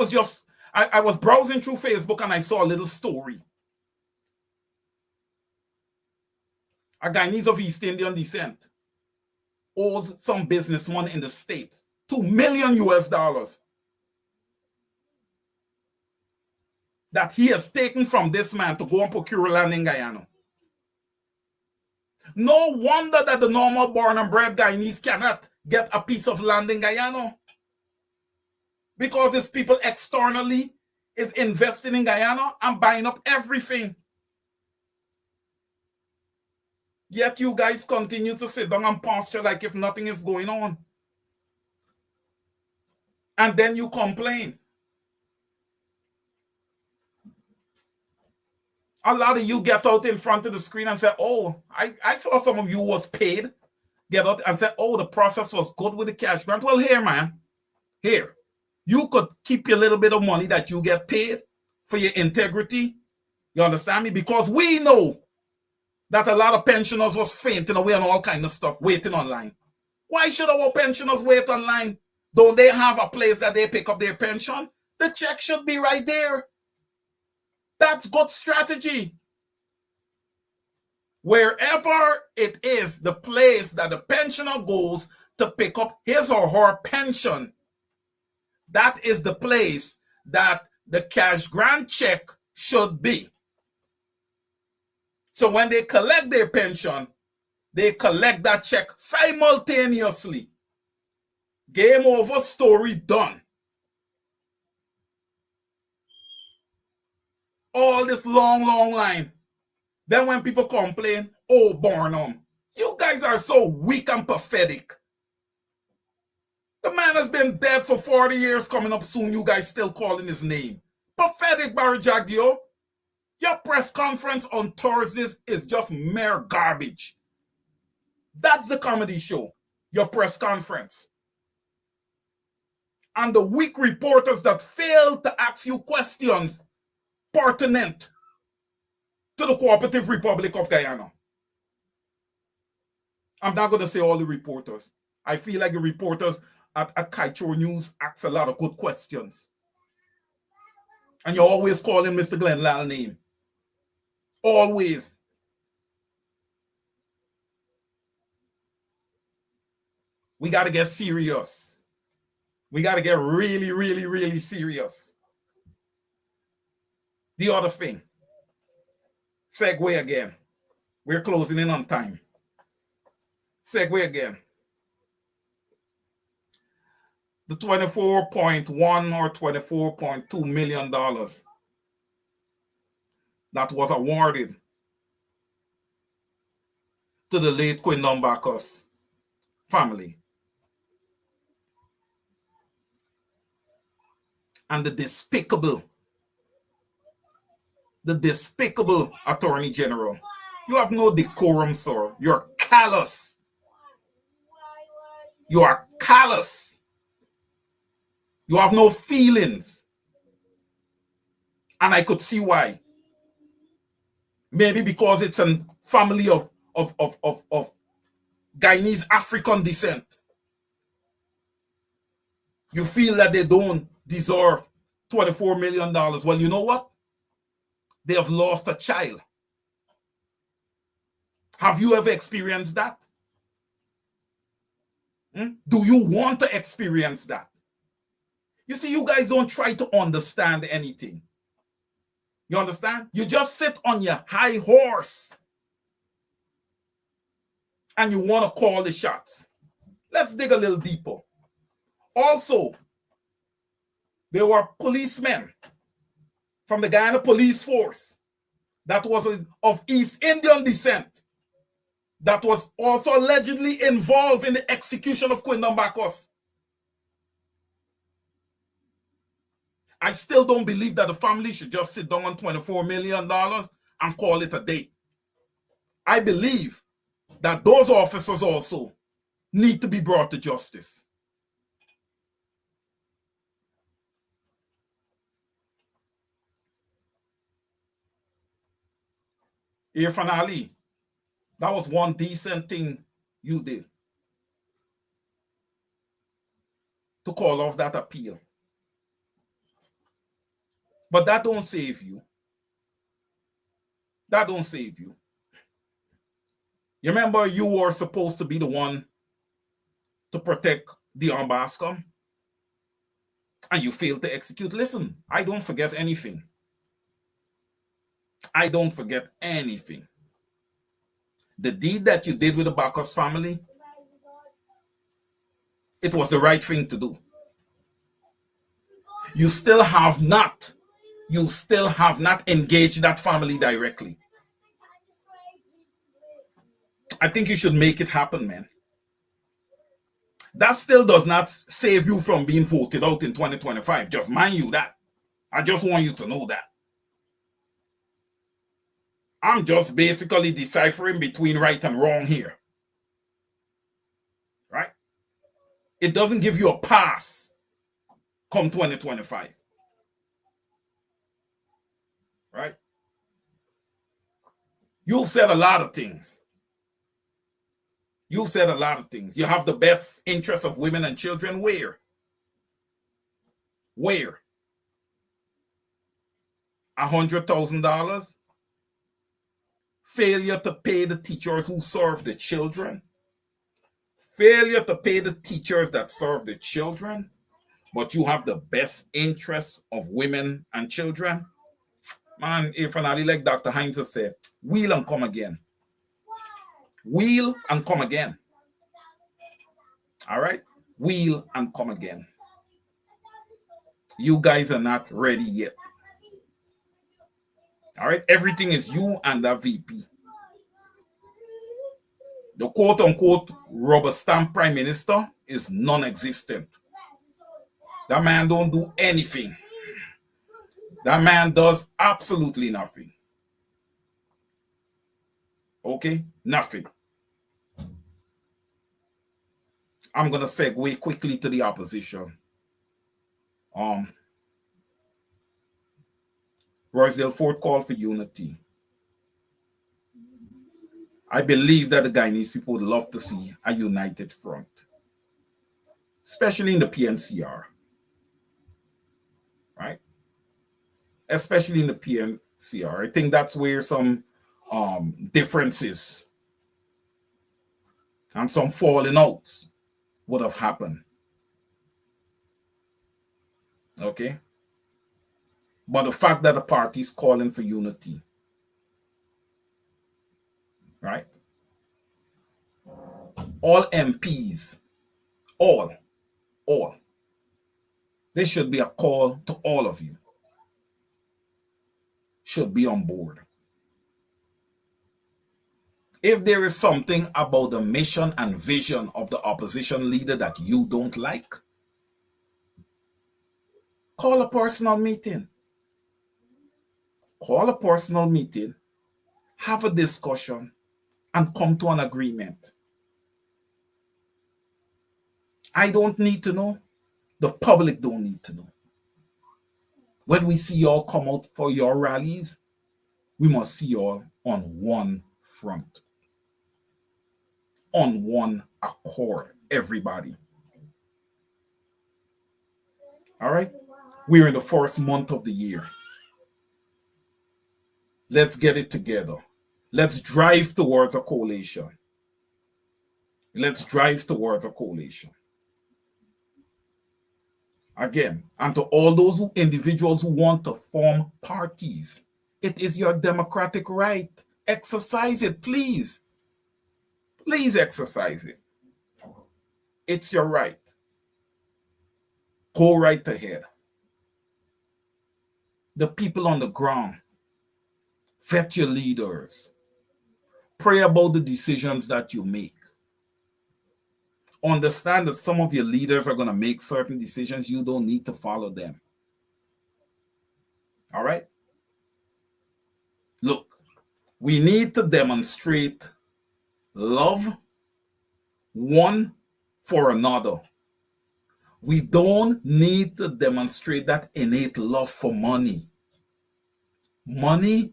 was browsing through Facebook and I saw a little story. A Guyanese of East Indian descent owes some businessman in the States $2 million that he has taken from this man to go and procure land in Guyana. No wonder that the normal born and bred Guyanese cannot get a piece of land in Guyana. Because these people externally is investing in Guyana and buying up everything. Yet you guys continue to sit down and posture like if nothing is going on. And then you complain. A lot of you get out in front of the screen and say, oh, I saw some of you was paid. Get out and say, oh, the process was good with the cash grant. Well, here, man. Here. You could keep your little bit of money that you get paid for your integrity. You understand me? Because we know that a lot of pensioners was fainting away and all kind of stuff, waiting online. Why should our pensioners wait online? Don't they have a place that they pick up their pension? The check should be right there. That's good strategy. Wherever it is, the place that the pensioner goes to pick up his or her pension, that is the place that the cash grant check should be. So when they collect their pension, they collect that check simultaneously. Game over, story done. All this long line. Then when people complain, oh, Barnum, you guys are so weak and pathetic. The man has been dead for 40 years, coming up soon. You guys still calling his name. Pathetic, Barry Jagdio. Your press conference on Thursdays is just mere garbage. That's the comedy show, your press conference. And the weak reporters that fail to ask you questions pertinent to the Cooperative Republic of Guyana. I'm not going to say all the reporters. I feel like the reporters at Kaitro News ask a lot of good questions. And you're always calling Mr. Glenn Lal name. Always. We got to get serious. We got to get really serious. The other thing. Segue again. We're closing in on time. Segue again. The $24.1 or $24.2 million that was awarded to the late Queen Numbacus family. And the despicable Attorney General. You have no decorum, sir. You're callous. You are callous. You have no feelings. And I could see why. Maybe because it's a family of Guyanese African descent. You feel that they don't deserve $24 million. Well, you know what? They have lost a child. Have you ever experienced that? Do you want to experience that? You see, you guys don't try to understand anything. You understand? You just sit on your high horse and you want to call the shots. Let's dig a little deeper. Also, there were policemen from the Guyana Police Force that was of East Indian descent that was also allegedly involved in the execution of Queen Numbacus. I still don't believe that the family should just sit down on $24 million and call it a day. I believe that those officers also need to be brought to justice. Irfan Ali, that was one decent thing you did to call off that appeal. But that don't save you. That don't save you. You remember you were supposed to be the one to protect Dion Bascom, and you failed to execute. Listen, I don't forget anything. I don't forget anything. The deed that you did with the Bacchus family, it was the right thing to do. You still have not engaged that family directly. I think you should make it happen, man. That still does not save you from being voted out in 2025. Just mind you that. I just want you to know that. I'm just basically deciphering between right and wrong here. Right? It doesn't give you a pass come 2025. Right? You've said a lot of things. You've said a lot of things. You have the best interests of women and children. Where? Where? $100,000? Failure to pay the teachers who serve the children. Failure to pay the teachers that serve the children. But you have the best interests of women and children. Man, if an like Dr. Heinz said, wheel and come again. Wheel and come again. All right? Wheel and come again. You guys are not ready yet. All right? Everything is you and that VP. The quote-unquote rubber stamp prime minister is non-existent. That man don't do anything. That man does absolutely nothing. Okay? Nothing. I'm going to segue quickly to the opposition. Rosedale Fort call for unity. I believe that the Guyanese people would love to see a united front, especially in the PNCR. Right? Especially in the PNCR. I think that's where some differences and some falling outs would have happened. Okay? But the fact that the party is calling for unity, right? All MPs, all, this should be a call to all of you. Should be on board. If there is something about the mission and vision of the opposition leader that you don't like, call a personal meeting. Call a personal meeting, have a discussion, and come to an agreement. I don't need to know. The public don't need to know. When we see y'all come out for your rallies, we must see y'all on one front. On one accord, everybody. All right? We're in the first month of the year. Let's get it together. Let's drive towards a coalition. Let's drive towards a coalition. Again, and to all those individuals who want to form parties, it is your democratic right. Exercise it, please. Please exercise it. It's your right. Go right ahead. The people on the ground, vet your leaders. Pray about the decisions that you make. Understand that some of your leaders are going to make certain decisions. You don't need to follow them. All right? Look, we need to demonstrate love one for another. We don't need to demonstrate that innate love for money. Money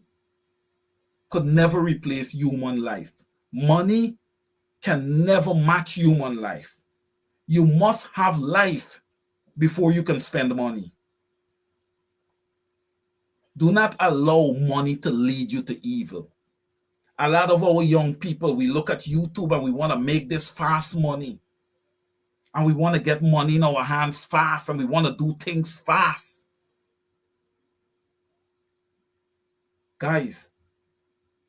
could never replace human life. Money can never match human life. You must have life before you can spend money. Do not allow money to lead you to evil. A lot of our young people, we look at YouTube and we want to make this fast money. And we want to get money in our hands fast, and we want to do things fast. Guys,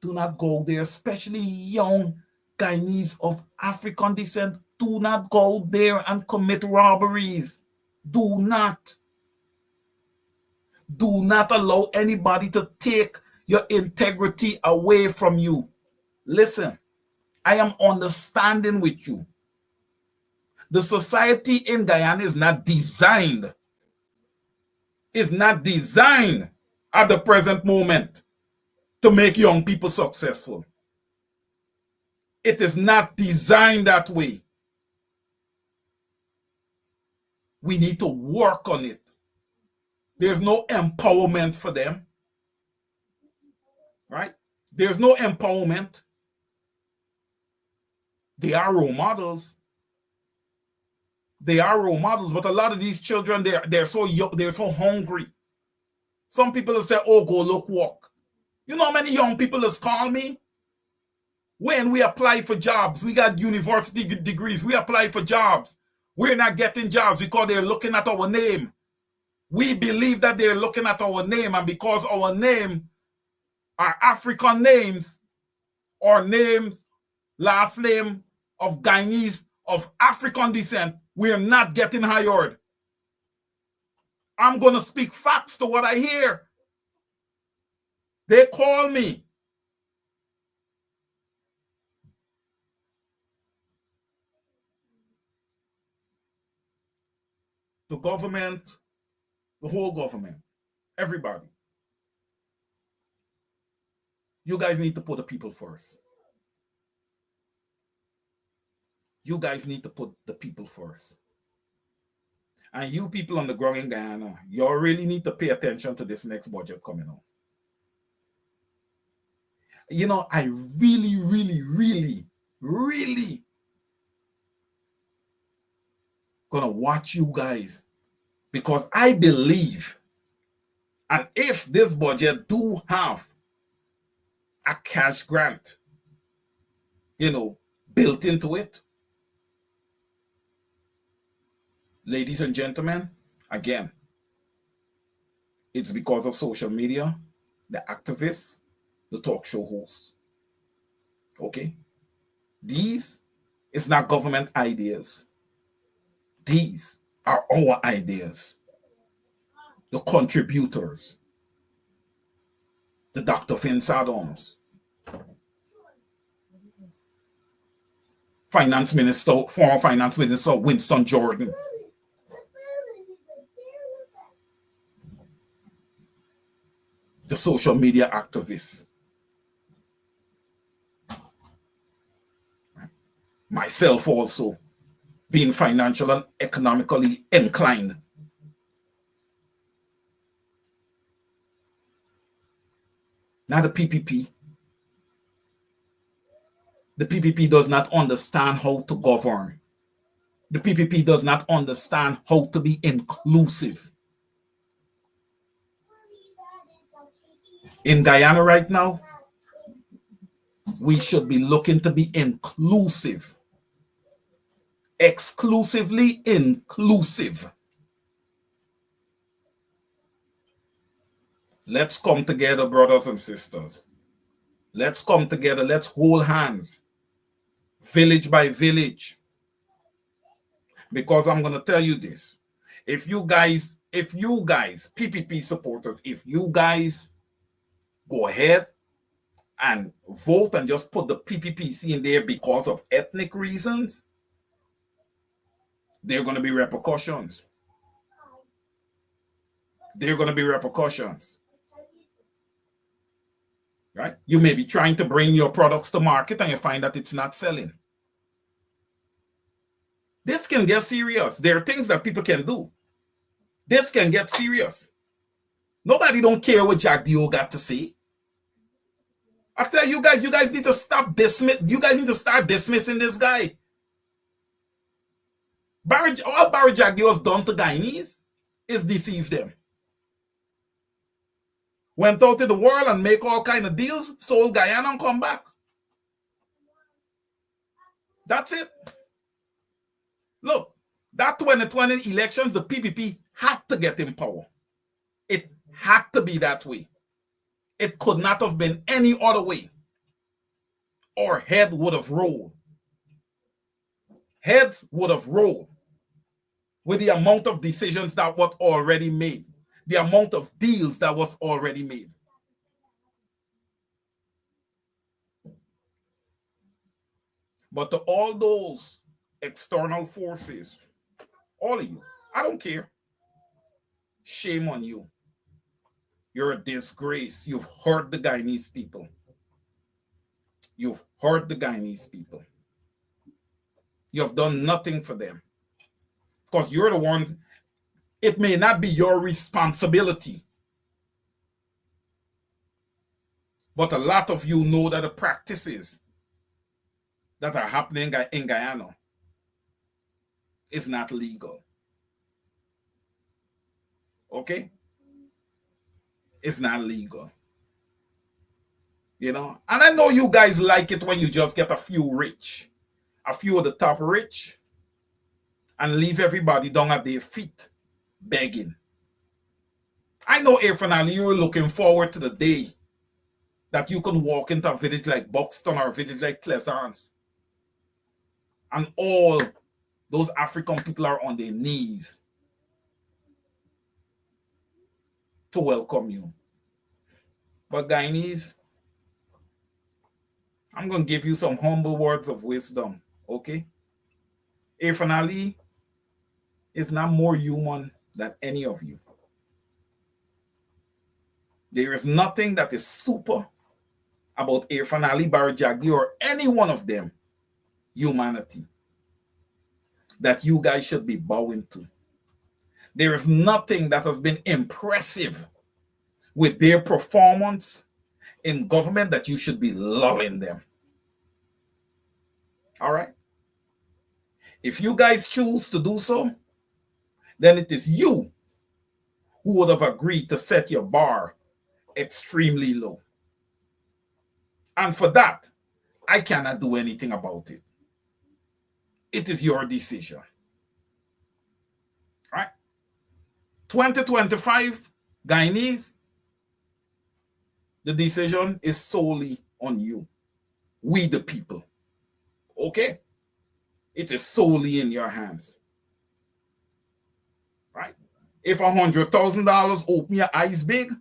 do not go there, especially young Guyanese of African descent. Do not go there and commit robberies. Do not. Do not allow anybody to take your integrity away from you. Listen, I am understanding with you. The society in Guyana is not designed at the present moment to make young people successful. It is not designed that way. We need to work on it. There's no empowerment for them. Right? There's no empowerment. They are role models. They are role models, but a lot of these children, they're so young, they're so hungry. Some people will say, oh, go look work. You know how many young people has called me? When we apply for jobs, we got university degrees, we apply for jobs. We're not getting jobs because they're looking at our name. We believe that they're looking at our name, and because our name are African names, or names, last name of Guyanese of African descent, we're not getting hired. I'm going to speak facts to what I hear. They call me. The government, the whole government, everybody. You guys need to put the people first. You guys need to put the people first. And you people on the ground in Guyana, you really need to pay attention to this next budget coming out. You know, I really gonna watch you guys, because I believe, and if this budget do have a cash grant, you know, built into it, ladies and gentlemen, again, it's because of social media, the activists, the talk show hosts. Okay? These is not government ideas. These are our ideas. The contributors. The Dr. Vince Adams. Finance Minister, former Finance Minister Winston Jordan. The social media activists. Myself also, being financial and economically inclined. Now the PPP. The PPP does not understand how to govern. The PPP does not understand how to be inclusive. In Guyana right now, we should be looking to be inclusive. Exclusively inclusive. Let's come together, brothers and sisters. Let's come together. Let's hold hands. Village by village. Because I'm going to tell you this. If you guys, PPP supporters, if you guys go ahead and vote and just put the PPPC in there because of ethnic reasons, there are going to be repercussions. There are going to be repercussions. Right? You may be trying to bring your products to market and you find that it's not selling. This can get serious. There are things that people can do. This can get serious. Nobody don't care what Jack Dio got to say. I tell you guys need to stop you guys need to start dismissing this guy. All Barry Jaguars done to Guyanese is deceive them. Went out to the world and make all kind of deals, sold Guyana and come back. That's it. Look, that 2020 elections, the PPP had to get in power. It had to be that way. It could not have been any other way. Or head would have rolled. Heads would have rolled with the amount of decisions that was already made, the amount of deals that was already made. But to all those external forces, all of you, I don't care. Shame on you. You're a disgrace. You've hurt the Guyanese people. You've hurt the Guyanese people. You have done nothing for them. Because you're the ones, it may not be your responsibility. But a lot of you know that the practices that are happening in Guyana is not legal. Okay? It's not legal. You know? And I know you guys like it when you just get a few rich. A few of the top rich. And leave everybody down at their feet begging. I know, Finally, you're looking forward to the day that you can walk into a village like Buxton or a village like Pleasance. And all those African people are on their knees to welcome you. But Guyanese, I'm going to give you some humble words of wisdom, okay? Finally is not more human than any of you. There is nothing that is super about Finally, Barajagi, or any one of them, humanity, that you guys should be bowing to. There is nothing that has been impressive with their performance in government that you should be lulling them. All right? If you guys choose to do so, then it is you who would have agreed to set your bar extremely low. And for that, I cannot do anything about it. It is your decision. All right? 2025, Guyanese, the decision is solely on you. We the people. Okay? It is solely in your hands. Right? If $100,000 open your eyes big,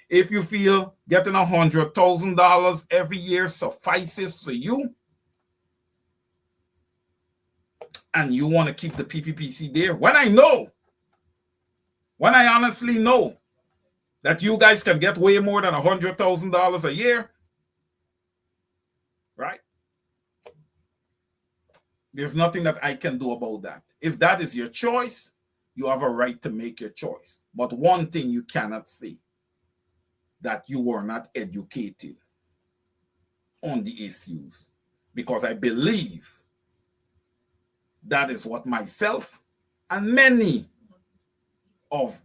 if you feel getting $100,000 every year suffices for you, and you want to keep the PPPC there, when I honestly know that you guys can get way more than $100,000 a year, right? There's nothing that I can do about that. If that is your choice, you have a right to make your choice. But one thing you cannot say, that you are not educated on the issues. Because I believe that is what myself and many of,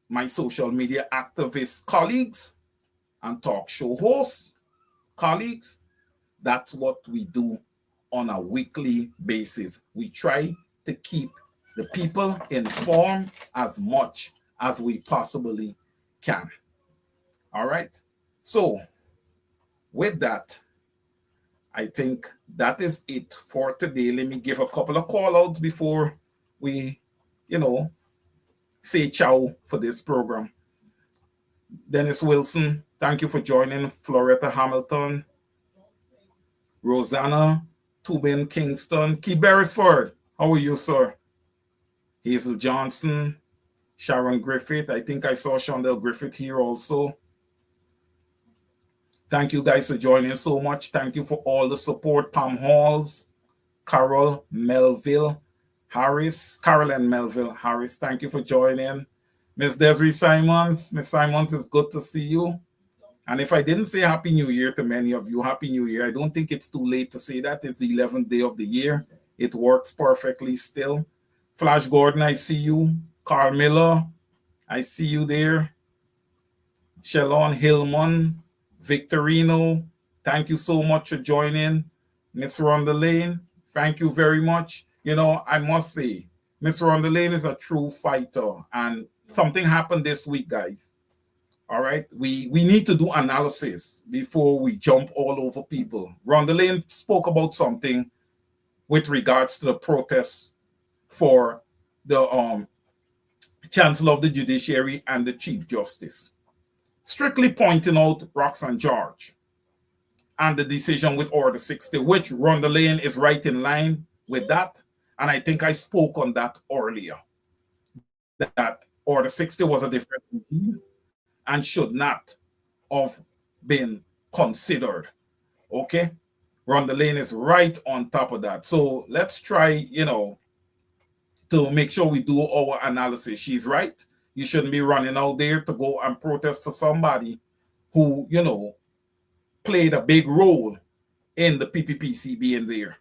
my social media activist colleagues and talk show hosts, colleagues, that's what we do on a weekly basis. We try to keep the people informed as much as we possibly can. All right. So with that, I think that is it for today. Let me give a couple of call outs before we, say ciao for this program. Dennis Wilson, thank you for joining. Floretta Hamilton, Rosanna Tubin Kingston, Keith Beresford, how are you, sir? Hazel Johnson, Sharon Griffith. I think I saw Shondell Griffith here also. Thank you guys for joining so much. Thank you for all the support. Pam Halls, Carol Melville Harris, Carol and Melville Harris. Thank you for joining. Miss Desiree Simons. Miss Simons, it's good to see you. And if I didn't say Happy New Year to many of you, Happy New Year. I don't think it's too late to say that. It's the 11th day of the year. It works perfectly still. Flash Gordon, I see you. Carl Miller, I see you there. Shalon Hillman, Victorino, thank you so much for joining. Miss Rhonda Lane, thank you very much. You know, I must say, Miss Rhonda Lane is a true fighter. And something happened this week, guys. All right, we need to do analysis before we jump all over people. Rhonda Lane spoke about something with regards to the protests for the Chancellor of the Judiciary and the Chief Justice, strictly pointing out Roxanne George and the decision with Order 60, which Rhonda Lane is right in line with that. And I think I spoke on that earlier, that Order 60 was a different regime and should not have been considered. Okay? Rhonda Lane is right on top of that. So let's try, you know, to make sure we do our analysis. She's right. You shouldn't be running out there to go and protest to somebody who, you know, played a big role in the PPPC being there.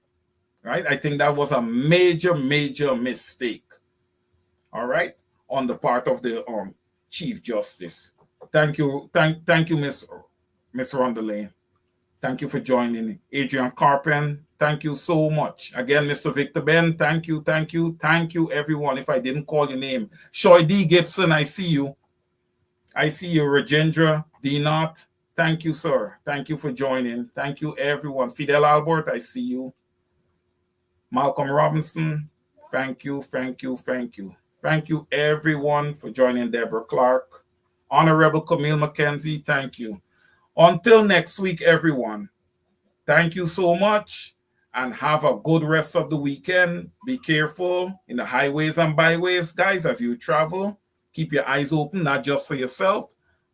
Right? I think that was a major, major mistake. All right? On the part of the Chief Justice. Thank you, Miss Rhonda Lane. Thank you for joining. Adrian Carpen, thank you so much. Again, Mr. Victor Ben, thank you, everyone. If I didn't call your name. Shoy D. Gibson, I see you. I see you, Rajendra D. Knott. Thank you, sir. Thank you for joining. Thank you, everyone. Fidel Albert, I see you. Malcolm Robinson, thank you. Thank you, everyone, for joining. Deborah Clark. Honorable Camille McKenzie, thank you. Until next week, everyone, thank you so much and have a good rest of the weekend. Be careful in the highways and byways, guys, as you travel. Keep your eyes open, not just for yourself,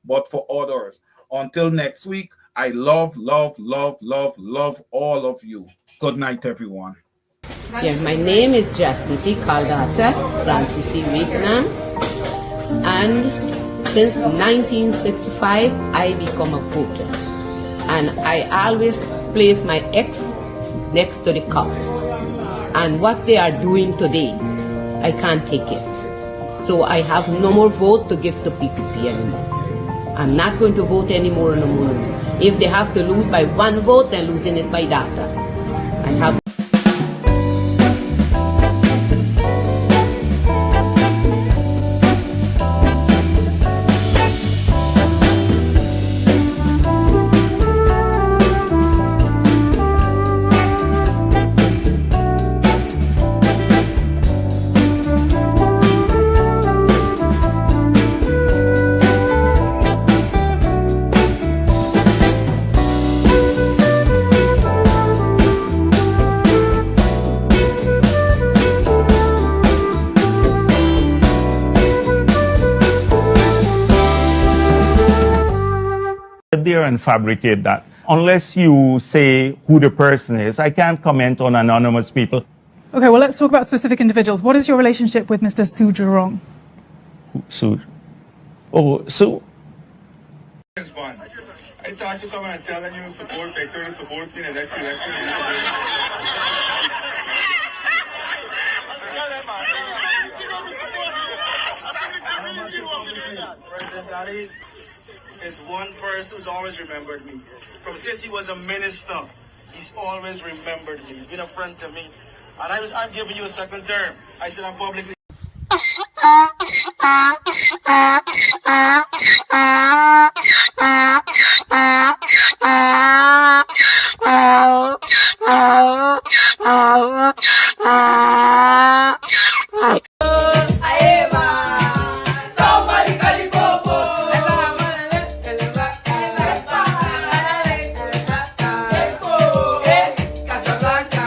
but for others. Until next week, I love all of you. Good night, everyone. Yeah, my name is Jacinti Caldata Francis Vietnam, and since 1965, I become a voter. And I always place my X next to the cup. And what they are doing today, I can't take it. So I have no more vote to give to PPP anymore. I'm not going to vote anymore no more. If they have to lose by one vote, they're losing it by data. I have there and fabricate that. Unless you say who the person is, I can't comment on anonymous people. Okay, well, let's talk about specific individuals. What is your relationship with Mr. Su Jurong? Su? Oh, Su? I thought you come and telling you support picture to support me in the next election. President Daddy is one person who's always remembered me. From since he was a minister, he's always remembered me. He's been a friend to me. And I'm giving you a second term. I said I'm publicly. Casablanca.